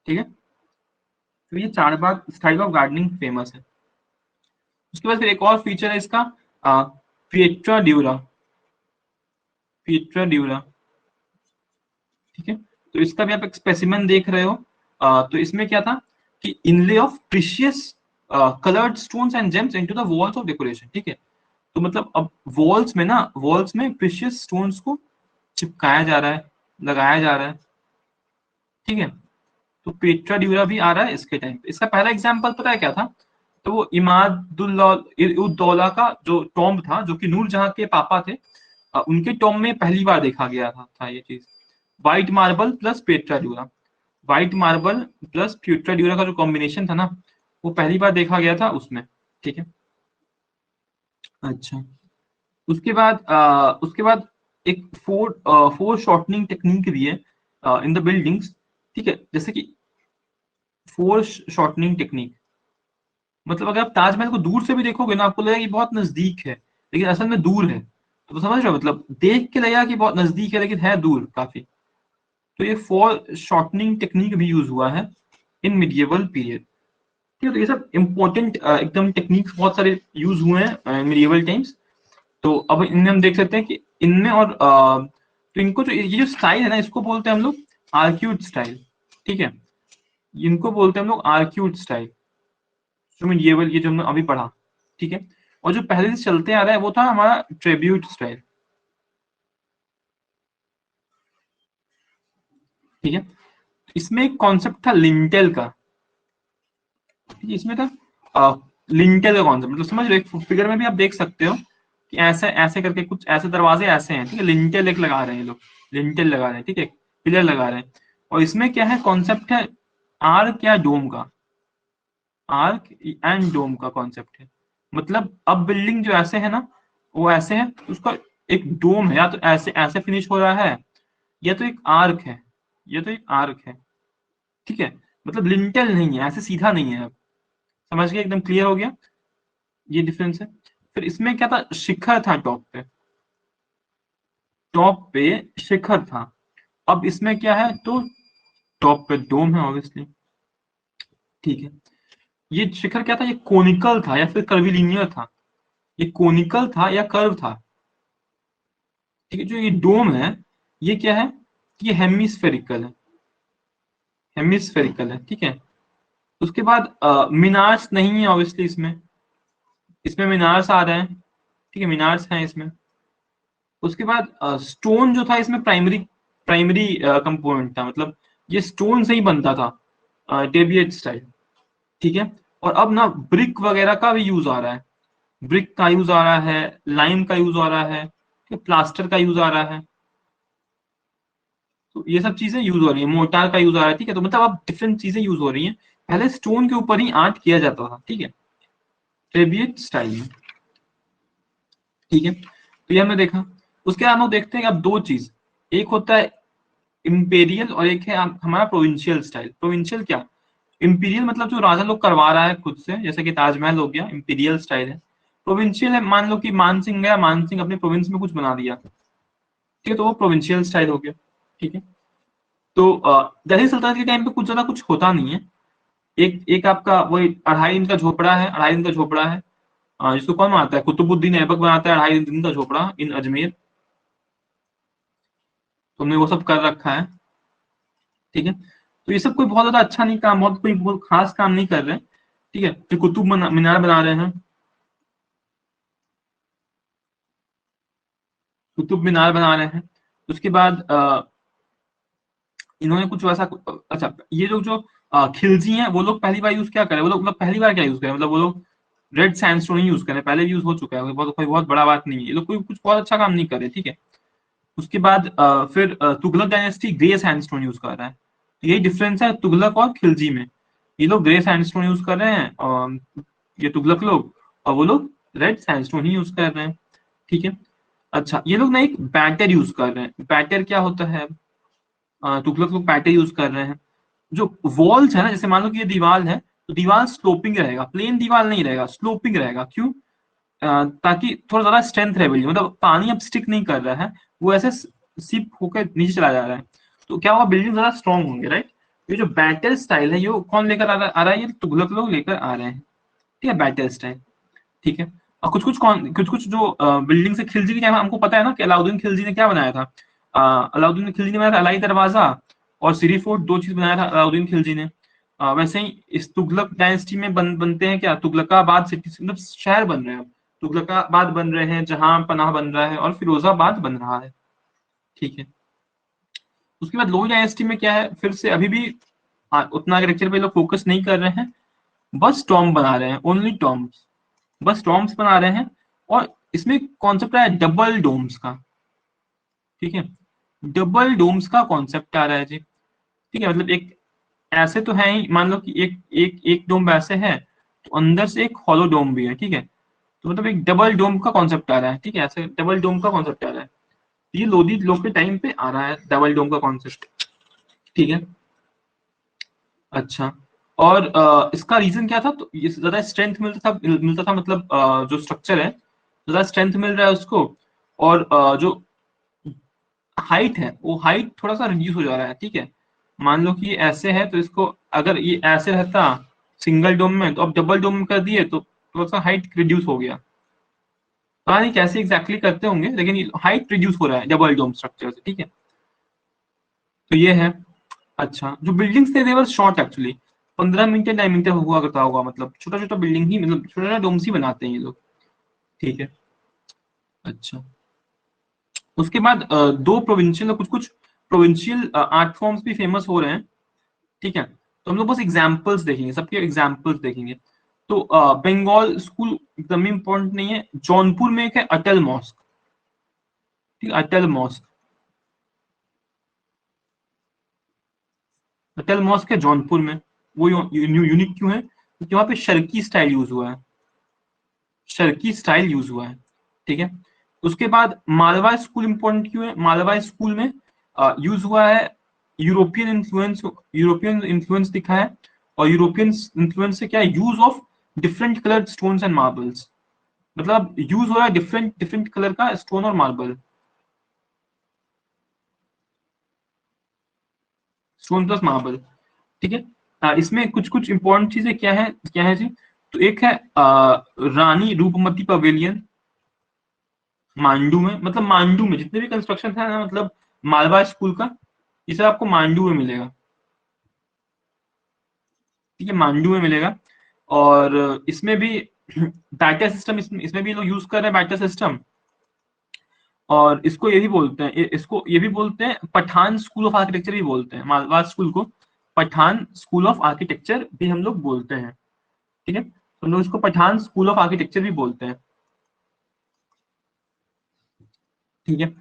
A: ठीक है। तो ये चार बाग स्टाइल ऑफ गार्डनिंग फेमस है। उसके बाद फिर एक और फीचर है इसका, पिएट्रा ड्यूरा, पिएट्रा ड्यूरा, ठीक है। तो इसका भी आप एक स्पेसिमेन देख रहे हो। तो इसमें क्या था कि inlay of precious coloured stones and gems into the walls of decoration, ठीक है। तो मतलब अब वॉल्स में प्रीशियस स्टोन्स को चिपकाया जा रहा है, लगाया जा रहा है, ठीक है। तो पेट्रा ड्यूरा भी आ रहा है इसके टाइम पे। इसका पहला एग्जाम्पल पता है क्या था? तो वो इमादुद्दौला का जो टॉम्ब था, जो कि नूरजहां के पापा थे, उनके टॉम्ब में पहली बार देखा गया था ये चीज। White marble plus Petra dura, white marble plus Petra dura का जो कॉम्बिनेशन था ना, वो पहली बार देखा गया था उसमें, ठीक है। अच्छा, उसके बाद एक फोर शॉर्टनिंग टेक्निक भी है इन द बिल्डिंग्स, ठीक है। जैसे कि फोर शॉर्टनिंग टेक्निक, मतलब अगर आप ताजमहल को दूर से भी देखोगे ना, आपको लगेगा कि बहुत नजदीक है, लेकिन असल में दूर है। तो समझ रहे हो, मतलब देख के लगेगा कि बहुत नजदीक है लेकिन है दूर काफी। तो ये फोर शॉर्टनिंग टेक्निक भी यूज हुआ है इन मिडिएवल पीरियड, ठीक है। तो ये सब इंपॉर्टेंट एकदम टेक्निक्स बहुत सारे यूज हुए हैं मिडिएवल टाइम्स। तो अब इनमें हम देख सकते हैं कि इनमें तो इनको जो ये जो स्टाइल है ना, इसको बोलते हैं हम लोग आर्क्यूट स्टाइल, ठीक है। इनको बोलते हैं हम लोग आर्क्यूट स्टाइल, जो मिडिएवल ये जो हमने अभी पढ़ा, ठीक है। और जो पहले से चलते आ रहा है वो था हमारा ट्रिब्यूट स्टाइल, ठीक है। इसमें एक कॉन्सेप्ट था लिंटेल का, ठीक है। इसमें था लिंटेल का कॉन्सेप्ट, मतलब समझ रहे, एक फिगर में भी आप देख सकते हो कि ऐसे ऐसे करके कुछ ऐसे दरवाजे ऐसे हैं, ठीक है। लिंटेल एक लगा रहे हैं लोग, लिंटेल लगा रहे हैं, ठीक है, पिलर लगा रहे हैं। और इसमें क्या है, कॉन्सेप्ट है आर्क या डोम का, आर्क एंड डोम का कॉन्सेप्ट है। मतलब अब बिल्डिंग जो ऐसे है ना, वो ऐसे है, उसका एक डोम है, या तो ऐसे ऐसे फिनिश हो रहा है, या तो एक आर्क है, या तो एक आर्क है, ठीक है। मतलब लिंटेल नहीं है, ऐसे सीधा नहीं है। अब समझ गए, एकदम क्लियर हो गया, ये डिफरेंस है। फिर इसमें क्या था, शिखर था टॉप पे, टॉप पे शिखर था। अब इसमें क्या है, तो टॉप पे डोम है ऑब्वियसली, ठीक है। ये शिखर क्या था, ये कोनिकल था या फिर कर्विलिनियर था, ये कोनिकल था या कर्व था, ठीक है। जो ये डोम है, ये क्या है, ये हेमिस्फेरिकल है, हेमिस्फेरिकल है, ठीक है। उसके बाद मीनार्स नहीं है ऑब्वियसली इसमें, इसमें मीनार्स आ रहे हैं, ठीक है, मीनार्स हैं इसमें। उसके बाद स्टोन जो था इसमें प्राइमरी प्राइमरी कंपोनेंट था, मतलब ये स्टोन से ही बनता था डेविएट स्टाइल, ठीक है। और अब ना ब्रिक वगैरह का भी यूज आ रहा है, ब्रिक का यूज आ रहा है, लाइम का यूज आ रहा है, प्लास्टर का यूज आ रहा है। तो ये सब चीजें यूज हो रही है, मोर्टार का यूज आ रहा है, ठीक है। तो मतलब अब डिफरेंट चीजें यूज हो रही हैं। पहले स्टोन के ऊपर ही आर्ट किया जाता था, ठीक है, ट्रेबियट स्टाइल में, ठीक है। तो ये हमने देखा। उसके बाद हम लोग देखते हैं कि अब दो चीज, एक होता है इंपेरियल और एक है हमारा प्रोविंशियल स्टाइल। प्रोविंशियल क्या, इंपीरियल मतलब जो राजा लोग करवा रहा है खुद से, जैसे कि ताजमहल हो गया, इंपीरियल स्टाइल है। प्रोविंशियल है, मान लो कि मान सिंह गया, मान सिंह अपने प्रोविंस में कुछ बना दिया, ठीक है, तो वो प्रोविंशियल स्टाइल हो गया, ठीक है। तो दिल्ली सल्तनत के टाइम पे कुछ ज्यादा कुछ होता नहीं है। एक एक आपका वही 2.5 इंच का झोपड़ा है, 2.5 इंच का झोपड़ा है, जिसको कौन बनाता है, कुतुबुद्दीन ऐबक बनाता है 2.5 इंच का झोपड़ा इन अजमेर। तुमने वो सब कर रखा है, ठीक है। तो ये सब कोई बहुत ज्यादा अच्छा नहीं काम, बहुत कोई बहुत खास काम नहीं कर रहे हैं, ठीक है। फिर मीनार बना रहे हैं, कुतुब मीनार बना रहे हैं। उसके बाद इन्होंने कुछ वैसा, अच्छा ये लोग जो खिलजी हैं, वो लोग पहली बार यूज क्या करें, वो लोग मतलब पहली बार क्या यूज करें, मतलब वो लोग रेड सैंडस्टोन ही यूज करें, पहले भी यूज हो चुका है, बहुत कोई बहुत बड़ा बात नहीं है, ये लोग कोई कुछ बहुत अच्छा काम नहीं करे, ठीक है। उसके बाद फिर Tughlaq dynasty grey sandstone use कर रहा है। तो यही डिफरेंस है तुगलक और खिलजी में, ये लोग ग्रे सैंडस्टोन यूज कर रहे हैं, और ये तुगलक लोग, और वो लोग रेड सैंडस्टोन ही यूज कर रहे हैं, ठीक है। अच्छा, ये लोग ना एक बैटर यूज कर रहे हैं। बैटर क्या होता है, तुगलक लोग बैटर यूज कर रहे हैं। जो वॉल्स है ना, जैसे मान लो कि ये दीवार है, तो दीवार स्लोपिंग रहेगा, प्लेन दीवार नहीं रहेगा, स्लोपिंग रहेगा। क्यों, ताकि थोड़ा ज्यादा स्ट्रेंथ रहे बिल्डिंग, मतलब पानी अब स्टिक नहीं कर रहा है, वो ऐसे सिप होकर नीचे चला जा रहा है। तो क्या होगा, बिल्डिंग ज्यादा स्ट्रॉन्ग होंगे, राइट। ये जो बैटल स्टाइल है, ये कौन लेकर आ रहा है, ये तुगलक लोग लेकर आ रहे हैं, ठीक है, बैटल स्टाइल, ठीक है। और कुछ कुछ जो बिल्डिंग से खिलजी के टाइम हमको पता है ना कि अलाउद्दीन खिलजी ने क्या बनाया था, अलाउद्दीन खिलजी ने बनाया था अलाई दरवाजा, और सिरी फोर्ट 2 चीज बनाया था अलाउद्दीन खिलजी ने। वैसे ही इस तुगलक डायनेस्टी में बनते हैं क्या, तुगलकाबाद सिटी, मतलब शहर बन रहे हैं, तुगलकाबाद बन रहे हैं, जहां पनाह बन रहा है, और फिरोजाबाद बन रहा है। ठीक है, उसके बाद लोही डायनेस्टी में क्या है, फिर से अभी भी उतना आर्किटेक्चर पे लोग फोकस नहीं कर रहे हैं, बस टॉम्ब बना रहे हैं, ओनली टॉम्ब्स, बस टॉम्ब्स बना रहे हैं। और इसमें कॉन्सेप्ट आया डबल डोम्स का। ठीक है, डबल डोम्स का कॉन्सेप्ट आ रहा है जी। ठीक है, मतलब एक ऐसे तो है ही, मान लो कि एक एक एक डोम वैसे है, तो अंदर से एक हॉलो डोम भी है। ठीक है, तो मतलब एक डबल डोम का कॉन्सेप्ट आ रहा है। ठीक है, ऐसे डबल डोम का कॉन्सेप्ट आ रहा है, ये लोधी लोग के टाइम पे आ रहा है डबल डोम का कॉन्सेप्ट। ठीक है, अच्छा। और इसका रीजन क्या था, तो ये ज्यादा स्ट्रेंथ मिलता था मतलब जो स्ट्रक्चर है ज्यादा स्ट्रेंथ मिल रहा है उसको, और जो हाइट है वो हाइट थोड़ा सा रिड्यूस हो जा रहा है। ठीक है, मान लो कि ये ऐसे है, तो इसको अगर ये ऐसे रहता सिंगल डोम में, तो अब डबल डोम में कर दिए तो थोड़ा सा हाइट रिड्यूस हो गया। पता नहीं कैसे एग्जैक्टली करते होंगे, लेकिन हाइट रिड्यूस हो रहा है डबल डोम स्ट्रक्चर से। ठीक है, तो ये है। अच्छा, जो बिल्डिंग्स थे देवर शॉर्ट एक्चुअली, 15 मीटर डायमीटर हुआ करता होगा, मतलब छोटा छोटा बिल्डिंग ही, मतलब छोटा छोटा डोम्स ही बनाते हैं ये लोग। ठीक है, अच्छा। उसके बाद दो प्रोविंशियल, कुछ कुछ प्रोविंशियल आर्ट फॉर्म्स भी फेमस हो रहे हैं। ठीक है, तो हम लोग बस एग्जाम्पल्स देखेंगे, सबके एग्जाम्पल्स देखेंगे। तो बंगाल स्कूल एकदम इंपॉर्टेंट नहीं है, जौनपुर में एक है अटल मॉस्क। ठीक है, अटल मॉस्क, अटल मॉस्क है जौनपुर में। वो यूनिक क्यों है, क्योंकि वहां पे शर्की स्टाइल यूज हुआ है, शर्की स्टाइल यूज हुआ है। ठीक है, उसके बाद मालवा स्कूल इंपॉर्टेंट क्यों है, मालवा स्कूल में यूज हुआ है यूरोपियन इन्फ्लुएंस दिखा है। और यूरोपियन इन्फ्लुएंस से क्या है, use of different colour stones and marbles, मतलब यूज हो रहा है डिफरेंट डिफरेंट कलर का स्टोन और मार्बल, स्टोन प्लस मार्बल। ठीक है, इसमें कुछ कुछ इंपॉर्टेंट चीजें क्या है जी, तो एक है रानी रूपमती पवेलियन, मांडू में, मतलब मांडू में जितने भी कंस्ट्रक्शन है ना, मतलब मालवा स्कूल का, ये सब आपको मांडू में मिलेगा। ठीक है, मांडू में मिलेगा। और इसमें भी बैटर सिस्टम, इसमें भी लोग यूज कर रहे हैं बैटर सिस्टम। और इसको ये भी बोलते हैं, इसको ये भी बोलते हैं पठान स्कूल ऑफ आर्किटेक्चर भी बोलते हैं, मालवा स्कूल को पठान स्कूल ऑफ आर्किटेक्चर भी हम लोग बोलते हैं। ठीक है, तो हम लोग इसको पठान स्कूल ऑफ आर्किटेक्चर भी बोलते हैं। ठीक है,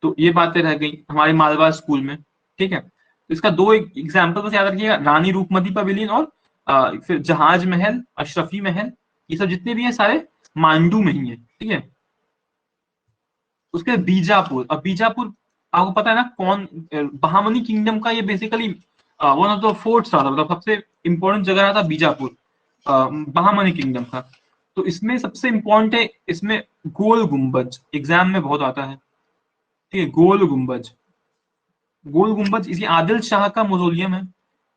A: तो ये बातें रह गई हमारे मालवा स्कूल में। ठीक है, तो इसका दो एग्जाम्पल बस याद रखिएगा, रानी रूपमती पवेलियन और फिर जहाज महल, अशरफी महल, ये सब जितने भी हैं सारे मांडू में ही है। ठीक है, उसके बाद बीजापुर, अब बीजापुर आपको पता है ना कौन, बहामनी किंगडम का ये basically one of the forts था, मतलब सबसे इंपॉर्टेंट जगह था बीजापुर बहामनी किंगडम का। तो इसमें सबसे इंपॉर्टेंट है, इसमें गोल गुम्बज एग्जाम में बहुत आता है। ठीक है, गोल गुम्बज, गोल गुम्बज इसी आदिल शाह का मोजोलियम है,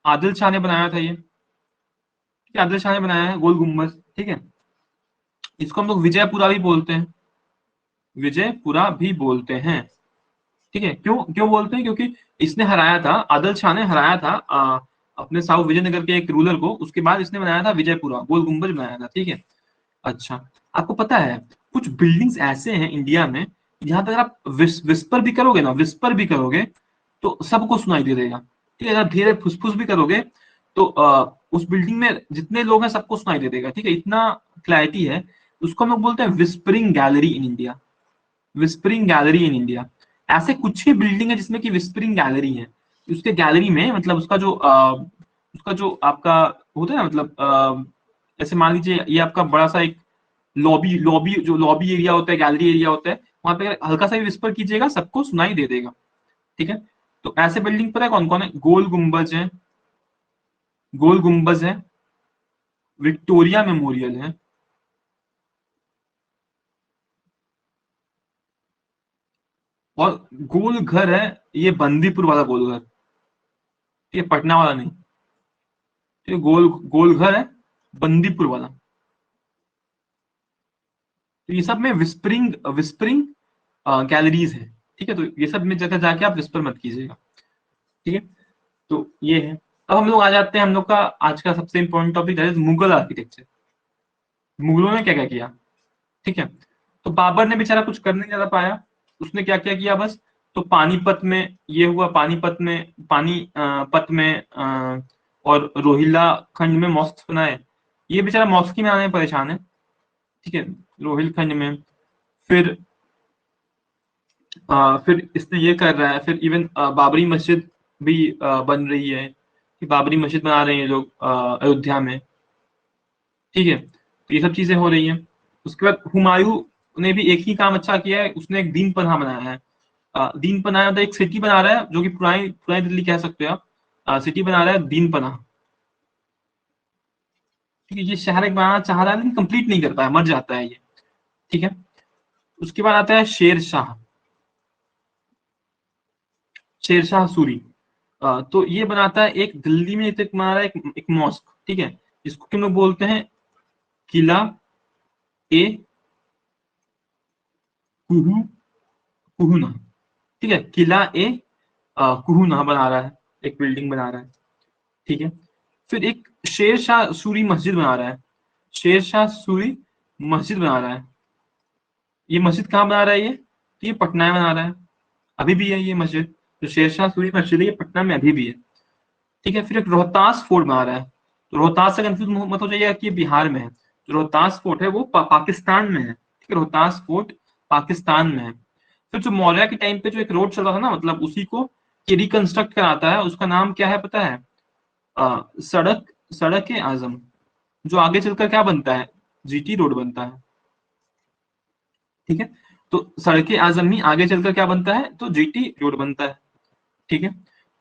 A: आदिल शाह ने बनाया था ये। ठीक है, आदिल शाह ने बनाया है गोल गुम्बज। ठीक है, इसको हम लोग विजयपुरा भी बोलते हैं, विजयपुरा भी बोलते हैं। ठीक है, क्यों क्यों बोलते हैं, क्योंकि इसने हराया था, आदिल शाह ने हराया था अपने साउथ विजयनगर के एक रूलर को, उसके बाद इसने बनाया था विजयपुरा, गोल गुम्बज बनाया था। ठीक है, अच्छा। आपको पता है कुछ बिल्डिंग्स ऐसे हैं इंडिया में, जहां पर आप विस्पर भी करोगे ना, विस्पर भी करोगे तो सबको सुनाई दे देगा। ठीक है, अगर धीरे फुसफुस भी करोगे तो उस बिल्डिंग में जितने लोग हैं सबको सुनाई दे देगा। ठीक है, इतना क्लैरिटी है। उसको हम लोग बोलते हैं whispering gallery in India, whispering gallery in India. ऐसे कुछ ही बिल्डिंग है जिसमें कि विस्परिंग गैलरी है, उसके गैलरी में मतलब उसका जो आपका होता है ना, मतलब जैसे मान लीजिए ये आपका बड़ा सा एक लॉबी एरिया होता है, गैलरी एरिया होता है, वहां पे अगर हल्का सा भी विस्पर कीजिएगा सबको सुनाई दे देगा। ठीक है, तो ऐसे बिल्डिंग पर है कौन कौन है, गोल गुम्बज है, गोल गुम्बज है, विक्टोरिया मेमोरियल है, और गोल घर है, ये बंदीपुर वाला गोल घर, ये पटना वाला नहीं। ये गोल गोल घर है, बंदीपुर वाला। तो ये सब में विस्परिंग विस्परिंग गैलरीज है। ठीक है, तो ये सब में जगह जाके आप विस्पर मत कीजिएगा। ठीक है, तो ये है। अब हम लोग आ जाते हैं, हम लोग का आज का सबसे important topic that is Mughal architecture. मुगलों ने क्या क्या किया, ठीक है। तो बाबर ने बेचारा कुछ कर नहीं ज्यादा पाया। उसने क्या क्या किया बस, तो पानीपत में ये हुआ, पानीपत में पत में और रोहिला खंड में मॉस्क बनाए। ये बेचारा मॉस्क ही बनाने में परेशान है, ठीक है, रोहिलखंड में। फिर फिर इसने ये कर रहा है, फिर इवन बाबरी मस्जिद भी बन रही है, कि बाबरी मस्जिद बना रहे हैं लोग अयोध्या में, ठीक है। तो ये सब चीजें हो रही हैं। उसके बाद हुमायूं ने भी एक ही काम अच्छा किया है, उसने एक दीन पनाह बनाया है। दीन पनाह मतलब एक सिटी बना रहा है, जो कि पुरानी पुरानी दिल्ली कह सकते हो आप। सिटी बना रहा है दीन पनाह, ठीक है। ये शहर एक बनाना चाह रहा है लेकिन कंप्लीट नहीं कर पाया, मर जाता है ये, ठीक है। उसके बाद आता है शेर शाह, शेर शाह सूरी। तो ये बनाता है एक दिल्ली में एक बना रहा है एक मॉस्क, ठीक है, जिसको कि हम लोग बोलते हैं किला ए कुहू कुहुना, ठीक है। किला ए कुहुना बना रहा है, एक बिल्डिंग बना रहा है, ठीक है। फिर एक शेर शाह सूरी मस्जिद बना रहा है, शेर शाह सूरी मस्जिद बना रहा है। ये मस्जिद कहाँ बना रहा है ये, तो ये पटना में बना रहा है, अभी भी है ये मस्जिद। जो शेर शाह सूरी मस्जिद है ये पटना में अभी भी है, ठीक है। फिर एक रोहतास फोर्ट बना रहा है। तो रोहतास से कंफ्यूज मत हो जाइएगा कि ये बिहार में है। जो रोहतास फोर्ट है वो पाकिस्तान में है, ठीक है, रोहतास फोर्ट पाकिस्तान में है। फिर जो मौर्य के टाइम पे जो एक रोड चल रहा था ना, मतलब उसी को ये रिकंस्ट्रक्ट कराता है। उसका नाम क्या है पता है, सड़क सड़क ए आजम, जो आगे चलकर क्या बनता है, जीटी रोड बनता है, ठीक है। तो सड़क ए आजम ही आगे चलकर क्या बनता है, तो जीटी रोड बनता है, ठीक है।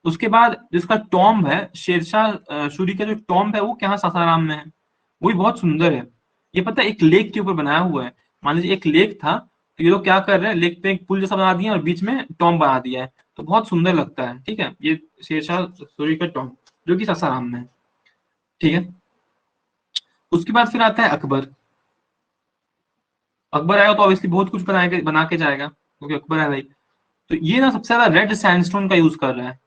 A: उसके बाद जिसका टॉम्ब है, शेरशाह सूरी का जो टॉम्ब है वो क्या सासाराम में है, वो भी बहुत सुंदर है। ये पता है एक लेक के ऊपर बनाया हुआ है। मान लीजिए एक लेक था, तो ये लोग क्या कर रहे हैं, लेक पे एक पुल जैसा बना दिया और बीच में टॉम्ब बना दिया है, तो बहुत सुंदर लगता है, ठीक है। ये शेरशाह सूरी का टॉम्ब जो कि सासाराम में है, ठीक है। उसके बाद फिर आता है अकबर। अकबर आएगा तो ऑब्वियसली बहुत कुछ बना के जाएगा, क्योंकि अकबर है भाई। तो ये ना सबसे ज्यादा रेड सैंडस्टोन का यूज कर रहा है।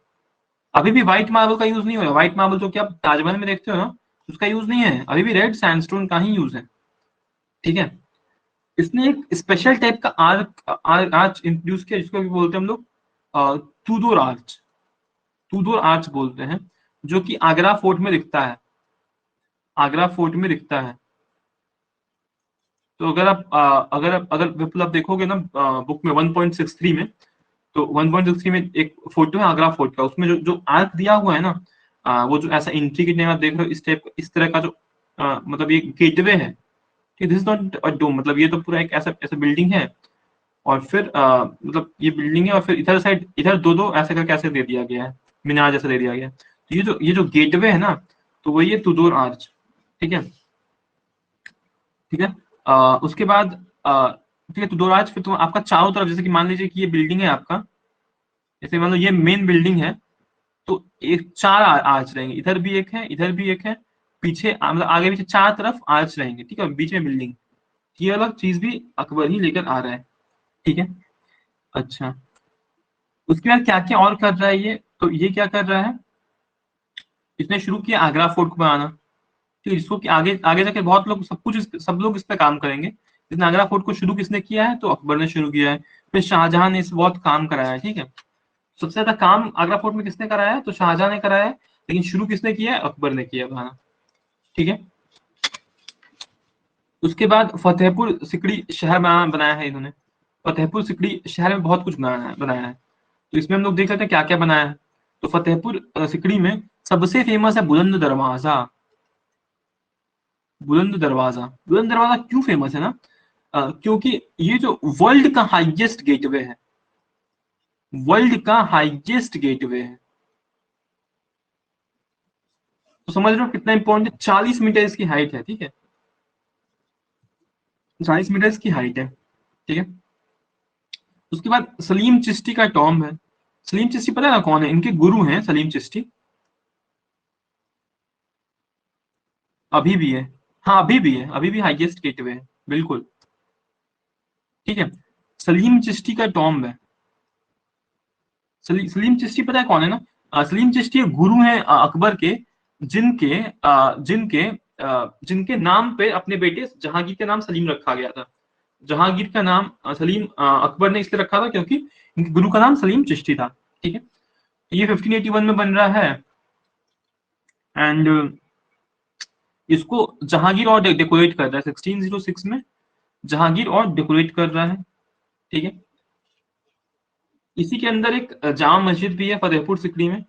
A: अभी भी व्हाइट मार्बल का यूज नहीं हो रहा। व्हाइट मार्बल जो कि आप ताजमहल में देखते हो ना, उसका यूज नहीं है, अभी भी रेड सैंडस्टोन का ही यूज है, ठीक है। इसने एक स्पेशल टाइप का आर्च इंट्रोड्यूस किया, जिसको भी बोलते हैं हम लोग तुदोर आर्च, तुदोर आर्च बोलते हैं, जो कि आगरा फोर्ट में दिखता है, आगरा फोर्ट में दिखता है। तो अगर विपुल आप देखोगे ना बुक में 1.63 में, तो 1.63 में एक फोटो है आगरा फोर्ट का, उसमें जो जो आर्क दिया हुआ है ना, वो जो ऐसा एंट्री गेट आप देख रहे हो, इस टाइप इस तरह का जो मतलब ये गेटवे है, दिस इज नॉट अ डोम, मतलब ये तो पूरा एक ऐसा ऐसा बिल्डिंग है। और फिर मतलब ये बिल्डिंग है, और फिर इधर साइड इधर दो दो ऐसे करके ऐसे दे दिया गया है, मीनार जैसा दे दिया गया है। तो ये जो गेटवे है ना, तो वही है तुदोर आर्च, ठीक है, ठीक है। उसके बाद ठीक है, तुदोर आर्च। फिर तो आपका चारों तरफ, जैसे कि मान लीजिए कि ये बिल्डिंग है आपका, जैसे मान लो ये मेन बिल्डिंग है, तो एक चार आर्च रहेंगे, इधर भी एक है, इधर भी एक है, पीछे मतलब आगे पीछे चार तरफ आर्च रहेंगे, ठीक है, बीच में बिल्डिंग। ये अलग चीज भी अकबर ही लेकर आ रहा है, ठीक है। अच्छा, उसके बाद क्या क्या और कर रहा है ये, तो ये क्या कर रहा है, इसने शुरू किया आगरा फोर्ट को बनाना, ठीक है, जिसको कि आगे आगे जाके बहुत लोग सब लोग इस पे काम करेंगे। इसने आगरा फोर्ट को शुरू किसने किया है, तो अकबर ने शुरू किया है। फिर शाहजहां ने इस बहुत काम कराया है, ठीक है। सबसे ज्यादा काम आगरा फोर्ट में किसने कराया है, तो शाहजहां ने कराया है, लेकिन शुरू किसने किया है, अकबर ने किया बनाना, ठीक है। उसके बाद फतेहपुर सिकड़ी शहर बनाया है इन्होंने। फतेहपुर सिकड़ी शहर में बहुत कुछ बनाया है। तो इसमें हम लोग देख सकते हैं क्या क्या बनाया है। तो फतेहपुर सिकड़ी में सबसे फेमस है बुलंद दरवाजा। बुलंद दरवाजा, बुलंद दरवाजा क्यों फेमस है ना, क्योंकि ये जो वर्ल्ड का हाईएस्ट गेटवे है, वर्ल्ड का हाईएस्ट गेटवे है। तो समझ रहे हो कितना इंपॉर्टेंट है, 40 मीटर इसकी हाइट है, ठीक है, 40 मीटर इसकी हाइट है, ठीक है। उसके बाद सलीम चिश्ती का टॉम्ब है। सलीम चिश्ती पता है ना कौन है, इनके गुरु हैं सलीम चिश्ती, अभी भी है। हाँ अभी भी है, अभी भी हाईएस्ट गेटवे है, बिल्कुल, ठीक है। सलीम चिश्ती का टॉम्ब है। सलीम चिश्ती पता है कौन है ना, सलीम चिश्ती गुरु हैं अकबर के, जिनके जिनके जिनके नाम पे अपने बेटे जहांगीर का नाम सलीम रखा गया था। जहांगीर का नाम सलीम अकबर ने इसलिए रखा था क्योंकि इनके गुरु का नाम सलीम चिश्ती था। ठीक है, ये 1581 में बन रहा है। एंड इसको जहांगीर और डेकोरेट कर रहा है 1606 में, जहांगीर और डेकोरेट कर रहा है। ठीक है, इसी के अंदर एक जामा मस्जिद भी है फतेहपुर सिकरी में।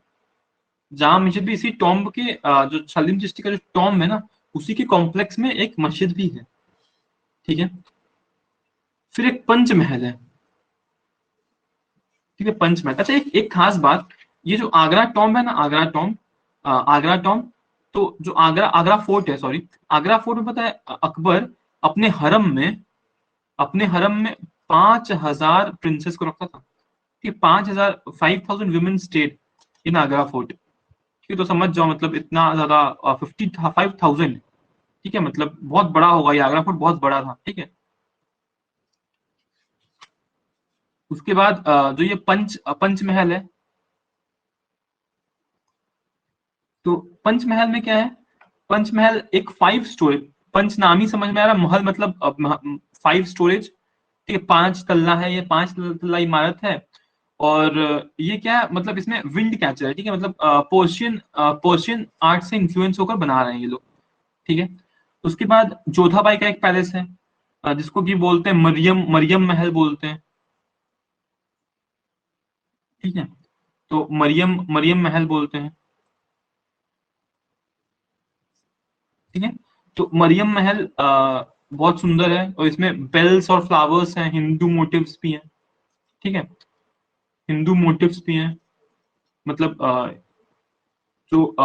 A: जामा मस्जिद भी इसी टॉम्ब के जो सलीम चिश्ती का जो टॉम्ब है ना, उसी के कॉम्प्लेक्स में एक मस्जिद भी है। ठीक है, फिर एक पंच महल है। ठीक है, पंच महल। अच्छा, एक खास बात, ये जो आगरा टॉम्ब है ना, आगरा टॉम्ब, आगरा टॉम्ब, तो जो आगरा आगरा फोर्ट है, सॉरी, आगरा फोर्ट में पता है अकबर अपने हरम में, अपने हरम में 5000 प्रिंसेस को रखता था। कि 5000, 5000 women stayed in Agra fort. ठीक है, तो समझ जाओ मतलब इतना ज्यादा, 55,000। ठीक है, मतलब बहुत बड़ा होगा, ये आगरा फोर्ट बहुत बड़ा था। ठीक है, उसके बाद जो ये पंच महल है, तो पंचमहल में क्या है, पंचमहल एक 5 स्टोरी, पंच नाम ही समझ में आ रहा, महल मतलब 5 स्टोरेज। ठीक है, 5 तल्ला है, ये 5 तल्ला इमारत है। और ये क्या है, मतलब इसमें विंड कैचर है। ठीक है, मतलब पर्शियन आर्ट से इन्फ्लुएंस होकर बना रहे हैं ये लोग। ठीक है, उसके बाद जोधाबाई का एक पैलेस है, जिसको कि बोलते हैं मरियम मरियम महल बोलते हैं। ठीक है, तो मरियम मरियम महल बोलते हैं। ठीक है, तो मरियम महल बहुत सुंदर है, और इसमें बेल्स और फ्लावर्स हैं, हिंदू मोटिव्स भी हैं। ठीक है, हिंदू मोटिव्स भी हैं, मतलब जो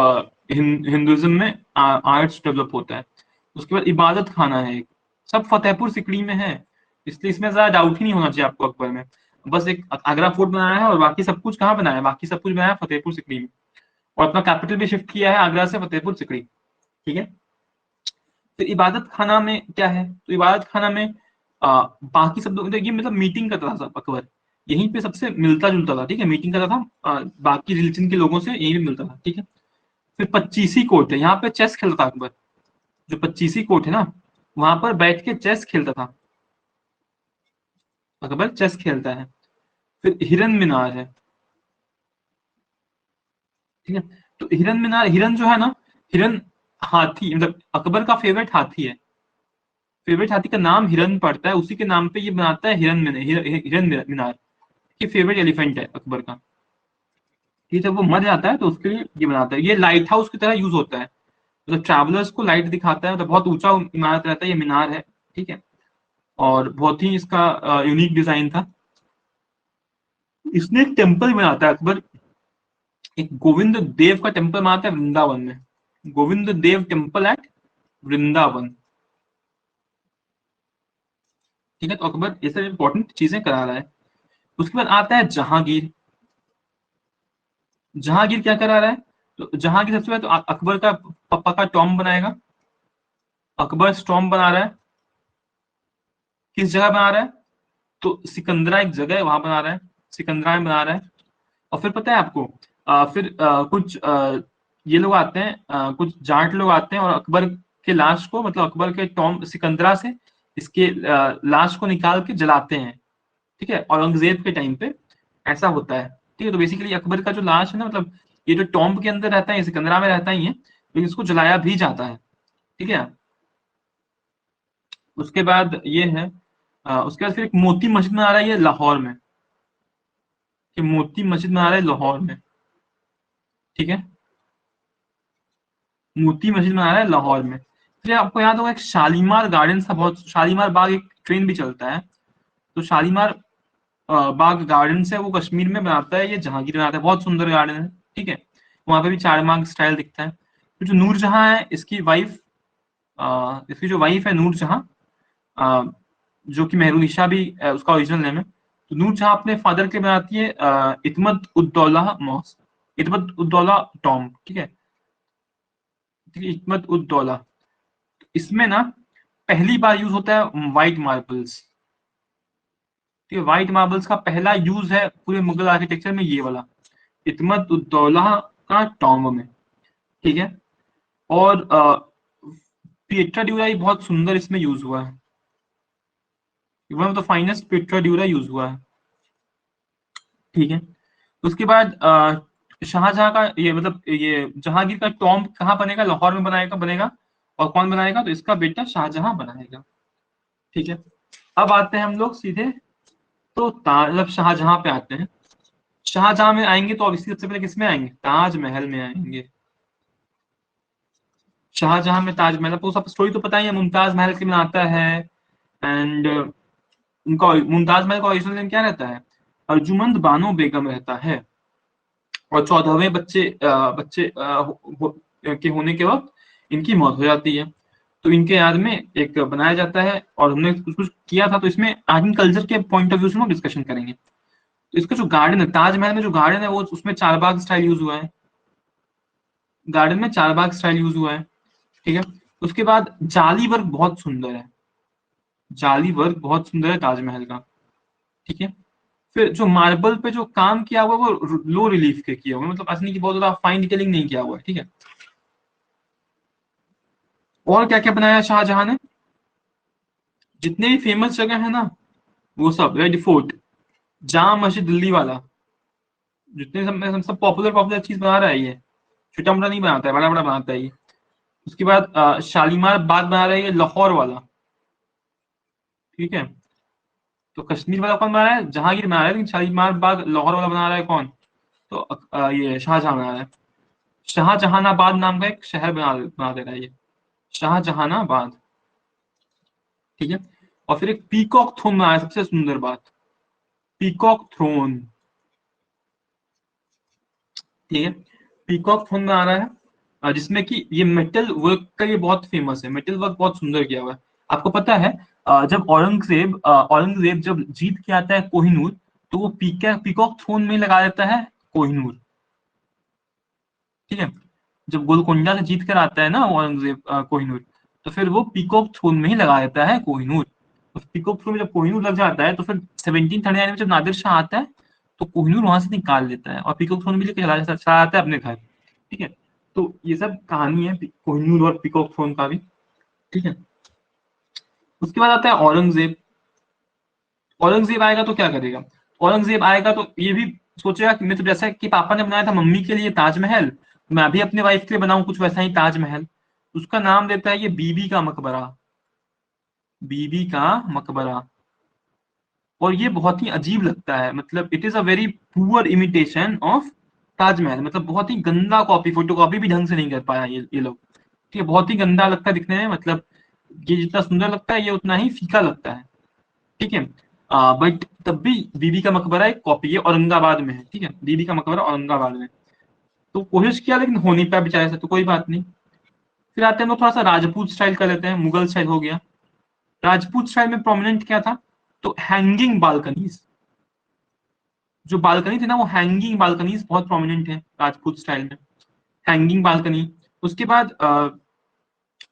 A: हिंदुइज्म में आर्ट्स डेवलप होता है। उसके बाद इबादत खाना है एक, सब फतेहपुर सिकरी में है, इसलिए इसमें ज्यादा डाउट ही नहीं होना चाहिए आपको अकबर में। बस एक आगरा फोर्ट बनाया है, और बाकी सब कुछ कहाँ बनाया है, बाकी सब कुछ बनाया है फतेहपुर सिकरी में। और अपना कैपिटल भी शिफ्ट किया है आगरा से फतेहपुर सिकरी। ठीक है, तो इबादत खाना में क्या है, तो इबादत खाना में बाकी सब लोग, ये मतलब मीटिंग करता था सब अकबर, यहीं पे सबसे मिलता जुलता था। ठीक है, मीटिंग करता था बाकी रिलीजन के लोगों से, यहीं पे मिलता था। ठीक है, फिर पच्चीसी कोर्ट है, यहाँ पे चेस खेलता था अकबर। जो पच्चीसी कोर्ट है ना, वहां पर बैठ के चेस खेलता था अकबर, चेस खेलता है। फिर हिरन मीनार है। ठीक है, तो हिरन मीनार, हिरन जो है ना, हिरन हाथी, मतलब अकबर का फेवरेट हाथी है। फेवरेट हाथी का नाम हिरन पड़ता है, उसी के नाम पे ये बनाता है हिरन मीनार, हिरन मीनार। ये फेवरेट एलिफेंट है अकबर का। ये जब वो मर जाता है तो उसके लिए ये बनाता है, ये लाइट हाउस की तरह यूज होता है, मतलब ट्रैवलर्स को लाइट दिखाता है, मतलब बहुत ऊंचा इमारत रहता है, ये मीनार है। ठीक है, और बहुत ही इसका यूनिक डिजाइन था। इसने एक टेम्पल बनाता है अकबर, एक गोविंद देव का टेम्पल बनाता है वृंदावन में, गोविंद देव टेम्पल एट वृंदावन। ठीक है, तो अकबर ये सब इंपॉर्टेंट चीजें करा रहा है। उसके बाद आता है जहांगीर। जहांगीर क्या करा रहा है, तो जहांगीर सबसे पहले तो अकबर का पापा का टॉम बनाएगा। अकबर स्टॉम बना रहा है, किस जगह बना रहा है, तो सिकंदरा एक जगह है वहां बना रहा है, सिकंदरा में बना रहा है। और फिर पता है आपको, फिर कुछ ये लोग आते हैं, कुछ जाट लोग आते हैं, और अकबर के लाश को, मतलब अकबर के टॉम सिकंदरा से इसके लाश को निकाल के जलाते हैं। ठीक है, औरंगजेब के टाइम पे ऐसा होता है। ठीक है, तो बेसिकली अकबर का जो लाश है ना, मतलब ये जो टॉम्ब के अंदर रहता है, ये सिकंदरा में रहता ही है, लेकिन इसको जलाया भी जाता है। ठीक है, उसके बाद ये है, उसके बाद फिर एक मोती मस्जिद में आ रहा है ये लाहौर में, कि मोती मस्जिद में आ रहा है लाहौर में। ठीक है, मोती मस्जिद में आ रहा है लाहौर में। फिर आपको याद होगा एक शालीमार गार्डन था, बहुत शालीमार बाग, एक ट्रेन भी चलता है, तो शालीमार बाग गार्डन से वो कश्मीर में बनाता है, ये जहांगीर बनाता है, बहुत सुंदर गार्डन है। ठीक है, वहां पे भी चारबाग स्टाइल दिखता है। फिर जो नूरजहां है, इसकी वाइफ, इसकी जो वाइफ है नूरजहां, अ, जो कि मेहरुनिशा भी उसका ओरिजिनल नेम है, तो नूरजहां अपने फादर के बनाती है इतमत उद्दौला मॉस, इतमत उद्दौला टॉम। ठीक है, ठीक है, इतमत उद्दौला। इसमें ना पहली बार यूज होता है व्हाइट मार्बल्स। ठीक है, व्हाइट मार्बल्स का पहला यूज है पूरे मुगल आर्किटेक्चर में, ये वाला इतमत उद्दौला का टॉम्ब में, ठीक है। और पिएट्रा ड्यूराई बहुत सुंदर इसमें यूज हुआ है, one of the finest Pietra dura use हुआ है, ठीक है। उसके बाद शाहजहां का ये मतलब ये जहांगीर का टॉम्ब कहाँ बनेगा, लाहौर में बनेगा, और कौन बनाएगा, तो इसका बेटा शाहजहां बनाएगा, ठीक है। अब आते हैं हम लोग सीधे तो मतलब शाहजहां पे आते हैं। शाहजहां में आएंगे तो ऑब्वियसली सबसे पहले किस में आएंगे, ताजमहल में आएंगे। शाहजहां में ताजमहल, आपको सब स्टोरी तो पता ही है, मुमताज महल के में आता है। एंड उनका मुमताज महल का ओरिजिनल नेम क्या रहता है, अर्जुमंद बानो बेगम रहता है। और 14वें बच्चे के होने के वक्त इनकी मौत हो जाती है। तो इनके याद में एक बनाया जाता है, और हमने कुछ कुछ किया था, तो इसमें आर्ट कल्चर के पॉइंट ऑफ व्यू से हम डिस्कशन करेंगे। तो इसका जो गार्डन है, ताजमहल में जो गार्डन है, वो उसमें चारबाग स्टाइल यूज हुआ है, गार्डन में चारबाग स्टाइल यूज हुआ है, ठीक है। उसके बाद जाली वर्क बहुत सुंदर है, जाली वर्क बहुत सुंदर है ताजमहल का, ठीक है। फिर जो मार्बल पे जो काम किया हुआ है वो लो रिलीफ के किया हुआ है, मतलब ऐसा नहीं कि बहुत ज्यादा फाइन डिटेलिंग नहीं किया हुआ है, ठीक है। और क्या क्या बनाया शाहजहां ने, जितने भी फेमस जगह है ना, वो सब, रेड फोर्ट, जामा मस्जिद दिल्ली वाला, जितने सब पॉपुलर पॉपुलर चीज बना रहा है ये, छोटा मोटा नहीं बनाता है, बड़ा बड़ा बनाता है ये। उसके बाद शालीमार बाग बना रहा है ये लाहौर वाला, ठीक है। तो कश्मीर वाला कौन बना रहा है, जहांगीर बना रहा है, लेकिन शालीमार बाग लाहौर वाला बना रहा है कौन, तो ये शाहजहां बना रहा है। शाहजहानाबाद नाम का एक शहर बना दे रहा है ये, शाहजहानाबाद, ठीक है। और फिर एक पीकॉक थ्रोन बनाया, सबसे सुंदर बात, पीकॉक थ्रोन, ठीक है। पीकॉक थ्रोन बना रहा है, जिसमें कि ये मेटल वर्क का ये बहुत फेमस है, मेटल वर्क बहुत सुंदर किया हुआ है। आपको पता है जब औरंगजेब जब जीत के आता है कोहिनूर, तो वो पीकॉक थ्रोन में लगा देता है कोहिनूर, ठीक है। जब गोलकोंडा से जीत कर आता है ना औरंगजेब कोहिनूर, तो फिर वो पीकॉक थ्रोन में ही लगा देता है कोहिनूर। तो पीकॉक थ्रोन में जब कोहिनूर लग जाता है, तो फिर 1739 में जब नादिर शाह आता है, तो कोहिनूर वहां से निकाल लेता है और पीकॉक थ्रोन भी लेकर चला आता है अपने घर, ठीक है। तो ये सब कहानी है कोहिनूर और पीकॉक थ्रोन का भी, ठीक है। उसके बाद आता है औरंगजेब। औरंगजेब आएगा तो क्या करेगा, औरंगजेब आएगा तो ये भी सोचेगा कि मैं तो जैसा कि पापा ने बनाया था मम्मी के लिए ताजमहल, मैं भी अपने वाइफ के लिए बनाऊं कुछ वैसा ही ताजमहल। उसका नाम देता है ये बीबी का मकबरा, बीबी का मकबरा। और ये बहुत ही अजीब लगता है, मतलब it is a very poor imitation of Taj Mahal, मतलब बहुत ही गंदा कॉपी, फोटो कॉपी भी ढंग से नहीं कर पाया ये लोग, ठीक है। बहुत ही गंदा लगता है दिखने में, मतलब ये जितना सुंदर लगता है ये उतना ही फीका लगता है, ठीक है। बट तब भी बीबी का मकबरा एक कॉपी है, औरंगाबाद में है, ठीक है, बीबी का मकबरा औरंगाबाद में। तो कोशिश किया लेकिन हो नहीं पाया बेचारे से, तो कोई बात नहीं। फिर आते हैं हम लोग थोड़ा सा राजपूत स्टाइल कर लेते हैं, मुगल स्टाइल हो गया। राजपूत स्टाइल में प्रोमिनेंट क्या था, तो हैंगिंग बालकनीज, जो बालकनी थी ना वो हैंगिंग बालकनीज बहुत प्रोमिनेंट है राजपूत स्टाइल में, हैंगिंग बालकनी। उसके बाद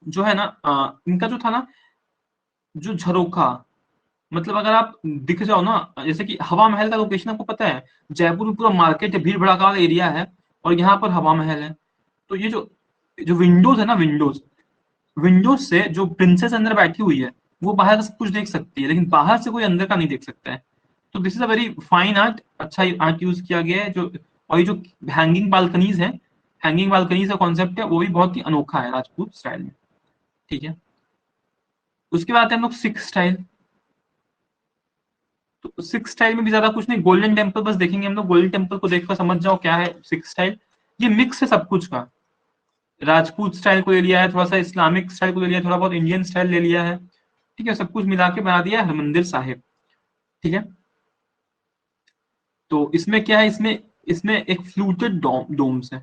A: जो है ना इनका जो था ना, जो झरोखा, मतलब अगर आप दिख जाओ ना, जैसे कि हवा महल का लोकेशन आपको पता है, जयपुर में पूरा मार्केट है, भीड़ भड़का वाला एरिया है, और यहाँ पर हवा महल है। तो ये जो जो विंडोज है ना, विंडोज, विंडोज से जो प्रिंसेस अंदर बैठी हुई है, वो बाहर का सब कुछ देख सकती है, लेकिन बाहर से कोई अंदर का नहीं देख सकता है। तो this is a very fine art, अच्छा आर्ट यूज किया गया है जो। और ये जो हैंगिंग बालकनीज है, हैंगिंग बालकनीज का कॉन्सेप्ट है, वो भी बहुत ही अनोखा है राजपूत स्टाइल में, ठीक है। उसके बाद हम लोग सिख स्टाइल। तो सिक्स स्टाइल में भी ज्यादा कुछ नहीं, गोल्डन टेम्पल बस देखेंगे हम लोग, गोल्डन टेम्पल को देखकर समझ जाओ क्या है सिक्स स्टाइल। ये मिक्स है सब कुछ का, राजपूत स्टाइल को ले लिया है, थोड़ा सा इस्लामिक स्टाइल को ले लिया है, थोड़ा बहुत इंडियन स्टाइल ले लिया है, ठीक है, सब कुछ मिला के बना दिया है हरमंदिर साहिब, ठीक है। तो इसमें क्या है, इसमें इसमें एक फ्लूटेड डोम्स है,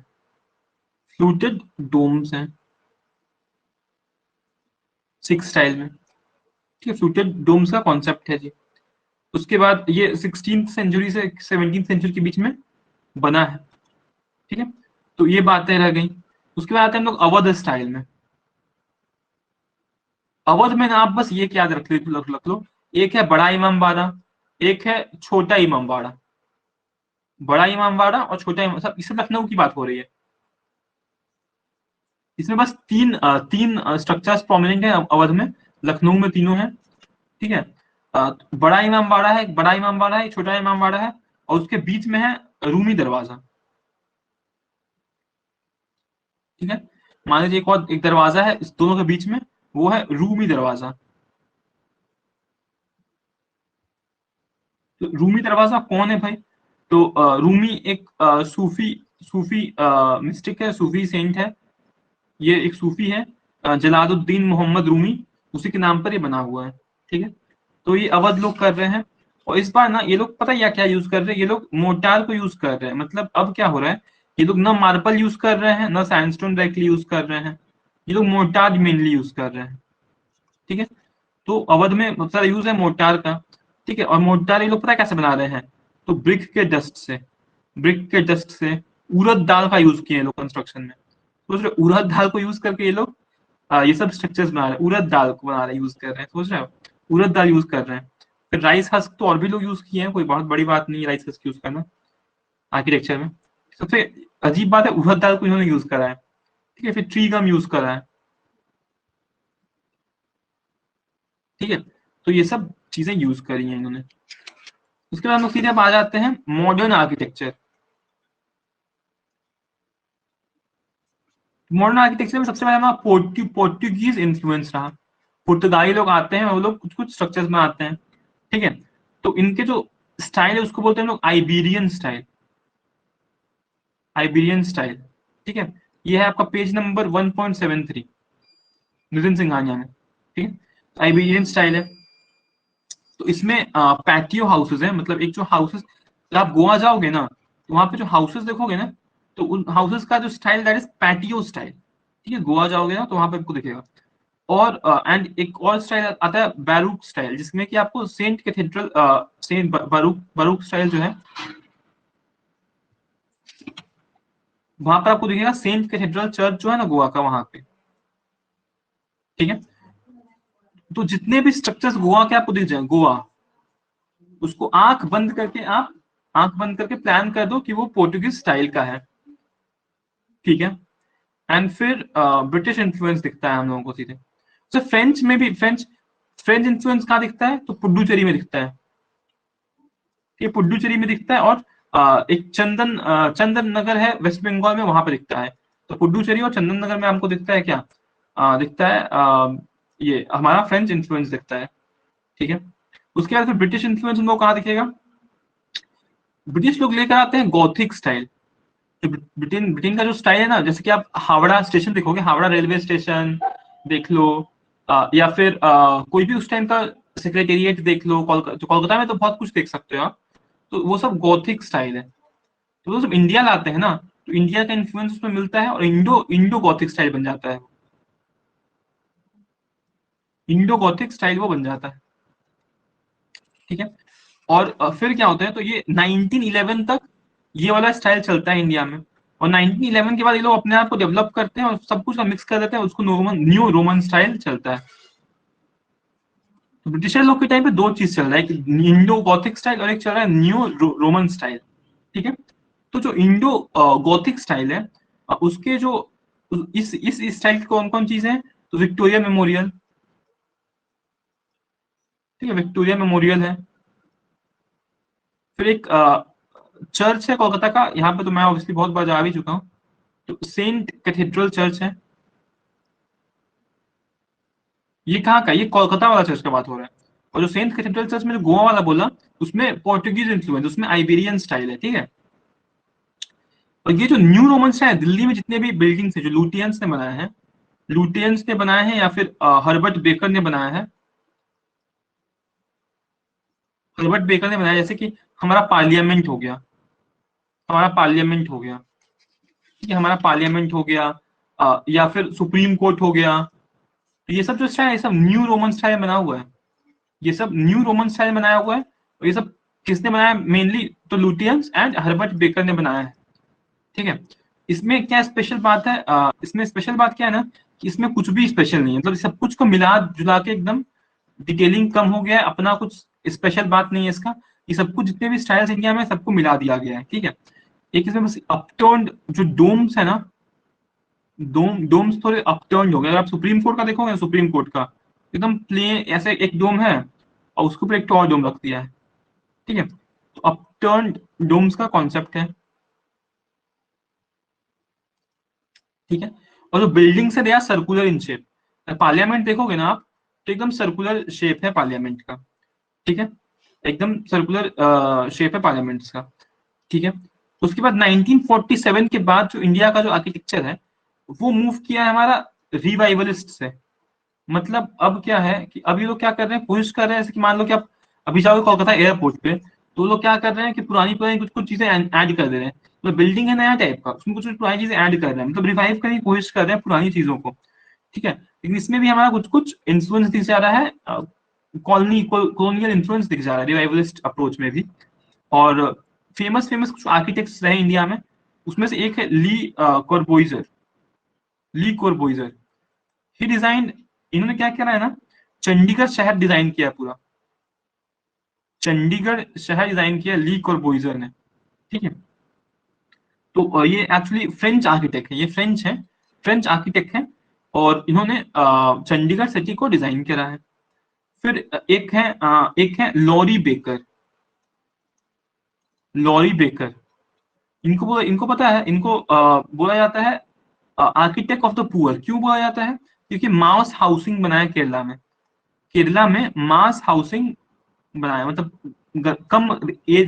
A: फ्लूटेड डोम्स है सिक्स स्टाइल में, ठीक है, फ्लूटेड डोम्स का कॉन्सेप्ट है जी। उसके बाद ये 16th सेंचुरी से 17th सेंचुरी के बीच में बना है, ठीक है। तो ये बातें रह गई। उसके बाद आते हैं हम लोग अवध स्टाइल में। अवध में ना आप बस ये याद रख लो, एक है बड़ा इमाम बाड़ा, एक है छोटा इमाम बाड़ा, बड़ा इमामबाड़ा और छोटा इमाम, सब इसमें लखनऊ की बात हो रही है। इसमें बस तीन स्ट्रक्चर्स प्रोमिनेंट है अवध में, लखनऊ में तीनों है, ठीक है। बड़ा इमामबाड़ा है, एक बड़ा इमामबाड़ा है, एक छोटा इमामबाड़ा है, और उसके बीच में है रूमी दरवाजा, ठीक है। मान लीजिए एक दरवाजा है इस दोनों के बीच में, वो है रूमी दरवाजा। तो रूमी दरवाजा कौन है भाई? तो रूमी एक सूफी सूफी मिस्टिक है, सूफी सेंट है। ये एक सूफी है, जलालुद्दीन मोहम्मद रूमी, उसी के नाम पर ये बना हुआ है, ठीक है। तो ये अवध लोग कर रहे हैं, और इस बार ना ये लोग पता है क्या यूज कर रहे हैं, ये लोग मोर्टार को यूज कर रहे हैं। मतलब अब क्या हो रहा है, ये लोग ना मार्बल यूज कर रहे हैं, ना सैंडस्टोन डायरेक्टली यूज कर रहे हैं, ये लोग मोर्टार मेनली यूज कर रहे हैं, ठीक है। तो अवध में बहुत सारा यूज है मोर्टार का, ठीक है। और मोर्टार ये लोग पता है कैसे बना रहे हैं, तो ब्रिक के डस्ट से उड़द दाल का यूज किए लोग कंस्ट्रक्शन में। सोच रहे हो, उड़द दाल को यूज करके ये लोग ये सब स्ट्रक्चर्स बना रहे हैं, उड़द दाल को बना रहे यूज कर रहे हैं, सोच रहे हो, उड़द दाल यूज कर रहे हैं। फिर राइस हस्क तो और भी लोग यूज किए हैं, कोई बहुत बड़ी बात नहीं है राइस हस्क यूज करना आर्किटेक्चर में। सबसे अजीब बात है उड़द दाल को इन्होंने यूज करा है, ठीक है। फिर ट्री गम यूज करा है, ठीक है। तो ये सब चीजें यूज करी हैं इन्होंने। उसके बाद हम लोग सीधे अब आ जाते हैं मॉडर्न आर्किटेक्चर। मॉडर्न आर्किटेक्चर में सबसे पहले हमारा पोर्टुगीज इन्फ्लुएंस रहा। पुर्तगाली लोग आते हैं, वो लोग कुछ कुछ स्ट्रक्चर्स बनाते हैं, ठीक है। तो इनके जो स्टाइल है उसको बोलते हैं हम लोग आइबेरियन स्टाइल, आइबेरियन स्टाइल, ठीक है। ये है आपका पेज नंबर 1.73 नितिन सिंघानिया में, ठीक है। आइबेरियन स्टाइल है। तो इसमें पैटियो हाउसेस है, मतलब एक जो हाउसेस, आप गोवा जाओगे ना तो वहां पे जो हाउसेस देखोगे ना, तो उन हाउसेस का जो style that is patio style, ठीक है। गोवा जाओगे ना तो वहां पे आपको दिखेगा। और एंड एक और स्टाइल आता है बैरूक स्टाइल, जिसमें कि आपको सेंट कैथेड्रल सेंट बारूक बारूक स्टाइल जो है, वहां पर आपको दिखेगा सेंट कैथेड्रल चर्च जो है ना गोवा का, वहां पे, ठीक है। तो जितने भी स्ट्रक्चर्स गोवा के आपको दिख जाए, गोवा, उसको आंख बंद करके प्लान कर दो कि वो पोर्टुगीज स्टाइल का है, ठीक है। एंड फिर ब्रिटिश इन्फ्लुएंस दिखता है हम लोगों को सीधे। तो फ्रेंच में भी फ्रेंच इन्फ्लुएंस कहाँ दिखता है, तो पुडुचेरी में दिखता है, ये पुडुचेरी में दिखता है। और एक चंदन नगर है वेस्ट बंगाल में, वहां पे दिखता है। तो पुडुचेरी और चंदन नगर में हमको दिखता है क्या, दिखता है ये हमारा फ्रेंच इन्फ्लुएंस दिखता है, ठीक है। उसके बाद फिर ब्रिटिश इन्फ्लुएंस हम लोग कहाँ दिखेगा, ब्रिटिश लोग लेकर आते हैं गॉथिक स्टाइल। तो ब्रिटेन ब्रिटेन का जो स्टाइल है ना, जैसे कि आप हावड़ा स्टेशन देखोगे, हावड़ा रेलवे स्टेशन देख लो, या फिर कोई भी उस टाइम का सेक्रेटेरिएट देख लो, कोलकाता में तो बहुत कुछ देख सकते हो आप। तो वो सब गॉथिक स्टाइल है। तो वो सब इंडिया लाते हैं ना, तो इंडिया का इन्फ्लुएंस उसमें मिलता है, और इंडो इंडो गॉथिक स्टाइल बन जाता है, इंडो गॉथिक स्टाइल वो बन जाता है, ठीक है। और फिर क्या होता है, तो ये 1911 तक ये वाला स्टाइल चलता है इंडिया में। और 1911 के बाद ये लोग अपने आप को डेवलप करते हैं और सब कुछ का मिक्स कर देते हैं, उसको न्यू रोमन स्टाइल चलता है। तो ब्रिटिशर लोग के टाइम पे दो चीज चल रहा है, एक इंडो गॉथिक स्टाइल और एक चल रहा है न्यू रोमन स्टाइल, ठीक है। तो जो इंडो गॉथिक स्टाइल है, उसके जो इस स्टाइल की कौन कौन चीज है, तो विक्टोरिया मेमोरियल, ठीक है, विक्टोरिया मेमोरियल है। फिर एक चर्च है कोलकाता का, यहाँ पे तो मैं ऑब्वियसली बहुत बार जा भी चुका हूँ, तो सेंट कैथेड्रल चर्च है। ये कहाँ का, ये कोलकाता वाला चर्च का बात हो रहा है। और जो सेंट कैथेड्रल चर्च में जो गोवा वाला बोला, उसमें पोर्टुगीज इन्फ्लुएंस, उसमें आइबेरियन स्टाइल है, ठीक है। और ये जो न्यू रोमन स्टाइल है, दिल्ली में जितने भी बिल्डिंग्स है जो लुटियंस ने बनाए हैं, लुटियंस ने बनाए हैं या फिर हर्बर्ट बेकर ने बनाया है, हर्बर्ट बेकर ने बनाया, जैसे कि हमारा पार्लियामेंट हो गया, हमारा पार्लियामेंट हो गया, ठीक है, हमारा पार्लियामेंट हो गया, या फिर सुप्रीम कोर्ट हो गया। तो ये सब जो स्टाइल है, ये सब न्यू रोमन स्टाइल बना हुआ है, ये सब न्यू रोमन स्टाइल बनाया हुआ है। और ये सब किसने बनाया, मेनली तो लुटियंस एंड हर्बर्ट बेकर ने बनाया है, ठीक है। इसमें क्या स्पेशल बात है, इसमें स्पेशल बात क्या है ना, कि इसमें कुछ भी स्पेशल नहीं है, मतलब सब कुछ को मिला जुला के एकदम डिटेलिंग कम हो गया है, अपना कुछ स्पेशल बात नहीं है इसका। ये सब कुछ जितने भी स्टाइल्स इंडिया में सबको मिला दिया गया है, ठीक है। एक इसमें बस अपटर्न जो डोम्स है ना, डोम्स थोड़े अपटर्न हो गए। अगर आप सुप्रीम कोर्ट का देखोगे, सुप्रीम कोर्ट का एकदम प्लेन ऐसे एक डोम है और उसके ऊपर एक और डोम रख दिया है, ठीक है। तो अपटर्न डोम्स का कॉन्सेप्ट है, ठीक है। और जो बिल्डिंग से दिया सर्कुलर इन शेप, पार्लियामेंट देखोगे ना आप, तो एकदम सर्कुलर शेप है पार्लियामेंट का, ठीक है। एकदम सर्कुलर शेप है पार्लियामेंट का, ठीक है। उसके बाद 1947 के बाद जो इंडिया का जो आर्किटेक्चर है वो मूव किया है हमारा रिवाइवलिस्ट से। मतलब अब क्या है कि अब ये लोग क्या कर रहे हैं, कोशिश कर रहे हैं, जैसे कि मान लो कि आप अभी जाओगे कोलकाता एयरपोर्ट पे, तो लोग क्या कर रहे हैं कि पुरानी पुरानी कुछ कुछ चीजें ऐड कर दे रहे हैं। मतलब बिल्डिंग है नया टाइप का, उसमें कुछ कुछ पुरानी चीजें ऐड कर रहे हैं, मतलब रिवाइव करने की कोशिश कर रहे हैं पुरानी चीजों को, ठीक है। लेकिन इसमें भी हमारा कुछ कुछ इन्फ्लुएंस दिख जा रहा है, कॉलोनियल इन्फ्लुएंस दिख जा रहा है रिवाइवलिस्ट अप्रोच में भी। और फेमस फेमस कुछ आर्किटेक्ट्स रहे इंडिया में, उसमें से एक है ली कॉर्बोइजर। ली कॉर्बोइजर ही डिजाइन, इन्होंने क्या किया है ना, चंडीगढ़ शहर डिजाइन किया पूरा, चंडीगढ़ शहर डिजाइन किया ली कॉर्बोइजर ने, ठीक है। तो ये एक्चुअली फ्रेंच आर्किटेक्ट है, ये फ्रेंच है, फ्रेंच आर्किटेक्ट है। और इन्होंने चंडीगढ़ सिटी को डिजाइन करा है। फिर एक है लॉरी बेकर। लॉरी बेकर, इनको पता है, इनको बोला जाता है आर्किटेक्ट ऑफ द पुअर। क्यों बोला जाता है? क्योंकि मास हाउसिंग बनाया केरला में, केरला में मास हाउसिंग बनाया, मतलब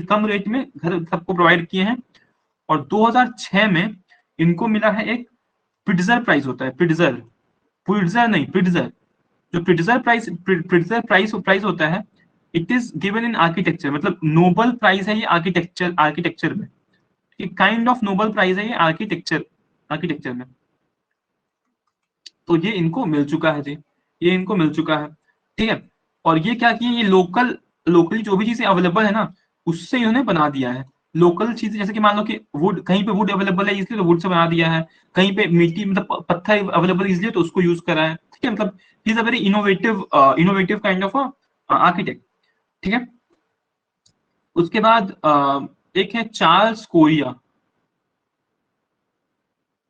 A: कम रेट में घर सबको प्रोवाइड किए हैं। और 2006 में इनको मिला है एक प्रिट्जर प्राइज, होता है प्रिट्जर, पुलिट्जर नहीं प्रिट्जर। जो प्रिट्जर प्राइज होता है, it is given in architecture, मतलब नोबल प्राइज है ये आर्किटेक्चर में, काइंड ऑफ नोबल प्राइज है ये आर्किटेक्चर में। तो ये इनको मिल चुका है जी, ये इनको मिल चुका है, ठीक है। और ये क्या किया, ये लोकली जो भी चीजें अवेलेबल है ना, उससे इन्होंने बना दिया है। लोकल चीजें, जैसे कि मान लो कि वुड, कहीं पे वुड अवेलेबल है इसलिए तो वुड से बना दिया है, कहीं पे मिट्टी मतलब पत्थर अवेलेबल इसलिए तो उसको यूज करा है, ठीक है। मतलब ही is a very innovative kind of architect, ठीक है। उसके बाद एक है चार्ल्स कोरिया।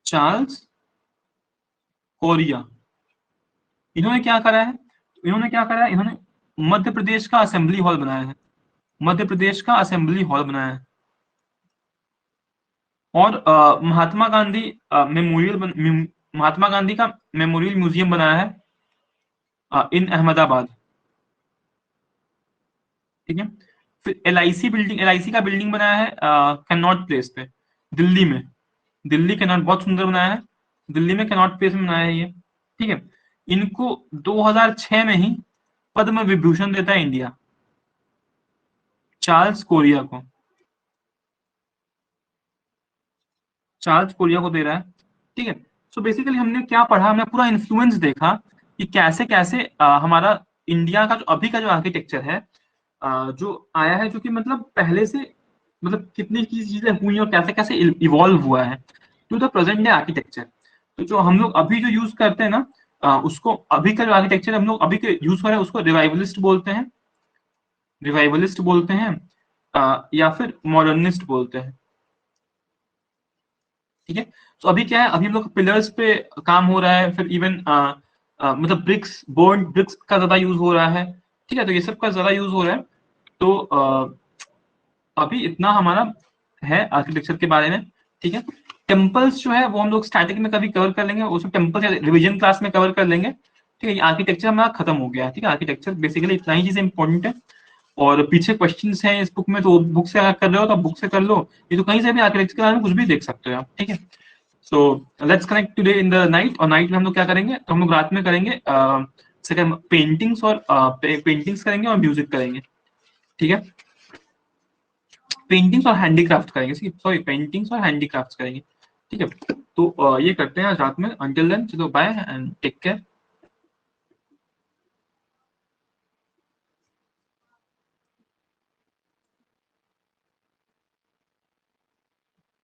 A: चार्ल्स कोरिया, इन्होंने क्या करा है, इन्होंने मध्य प्रदेश का असेंबली हॉल बनाया है, मध्य प्रदेश का असेंबली हॉल बनाया है। और महात्मा गांधी महात्मा गांधी का मेमोरियल म्यूजियम बनाया है इन अहमदाबाद, ठीक है। फिर एल आई सी का बिल्डिंग बनाया है कैनॉट प्लेस पे, दिल्ली में। दिल्ली कैनॉट बहुत सुंदर बनाया है, दिल्ली में कैनॉट प्लेस में बनाया है ये, ठीक है। इनको 2006 में ही पद्म विभूषण देता है इंडिया, चार्ल्स कोरिया को, चार्ल्स कोरिया को दे रहा है, ठीक है। सो बेसिकली हमने क्या पढ़ा, हमने पूरा इन्फ्लुएंस देखा कि कैसे कैसे हमारा इंडिया का जो अभी का जो आर्किटेक्चर है, जो आया है, जो कि मतलब पहले से, मतलब कितनी की चीजें हुई और कैसे कैसे इवॉल्व हुआ है to the present day architecture. तो जो हम लोग अभी जो यूज करते हैं ना, उसको अभी का जो आर्किटेक्चर हम लोग अभी के यूज कर रहे हैं उसको रिवाइवलिस्ट बोलते हैं, रिवाइवलिस्ट बोलते हैं, या फिर मॉडर्निस्ट बोलते हैं, ठीक है। तो अभी क्या है, अभी हम लोग पिलर्स पे काम हो रहा है, फिर इवन मतलब बोर्ड ब्रिक्स का ज्यादा यूज हो रहा है, ठीक है। तो ये सब का ज्यादा यूज हो रहा है। तो अभी इतना हमारा है आर्किटेक्चर के बारे में, ठीक है। टेम्पल्स जो है वो हम लोग स्टैटिक में कभी कवर कर लेंगे, उसमें टेम्पल रिविजन क्लास में कवर कर लेंगे, ठीक है। आर्किटेक्चर हमारा खत्म हो गया है, ठीक है। आर्किटेक्चर बेसिकली इतना ही चीजें इंपॉर्टेंट है। और पीछे क्वेश्चंस हैं इस बुक में, तो बुक से अगर कर रहे हो तो बुक से कर लो, ये तो कहीं से भी आर्किटेक्चर के बारे में कुछ भी देख सकते हो आप, ठीक है। So let's connect today in the night, और नाइट में हम लोग क्या करेंगे, तो हम लोग रात में करेंगे सेकंड पेंटिंग्स, और पेंटिंग्स करेंगे और म्यूजिक करेंगे, ठीक है। पेंटिंग्स और हैंडीक्राफ्ट करेंगे, सॉरी पेंटिंग्स और हैंडीक्राफ्ट करेंगे, ठीक है। तो ये करते हैं आज रात में, अंटिल देन चलो बाय एंड टेक केयर।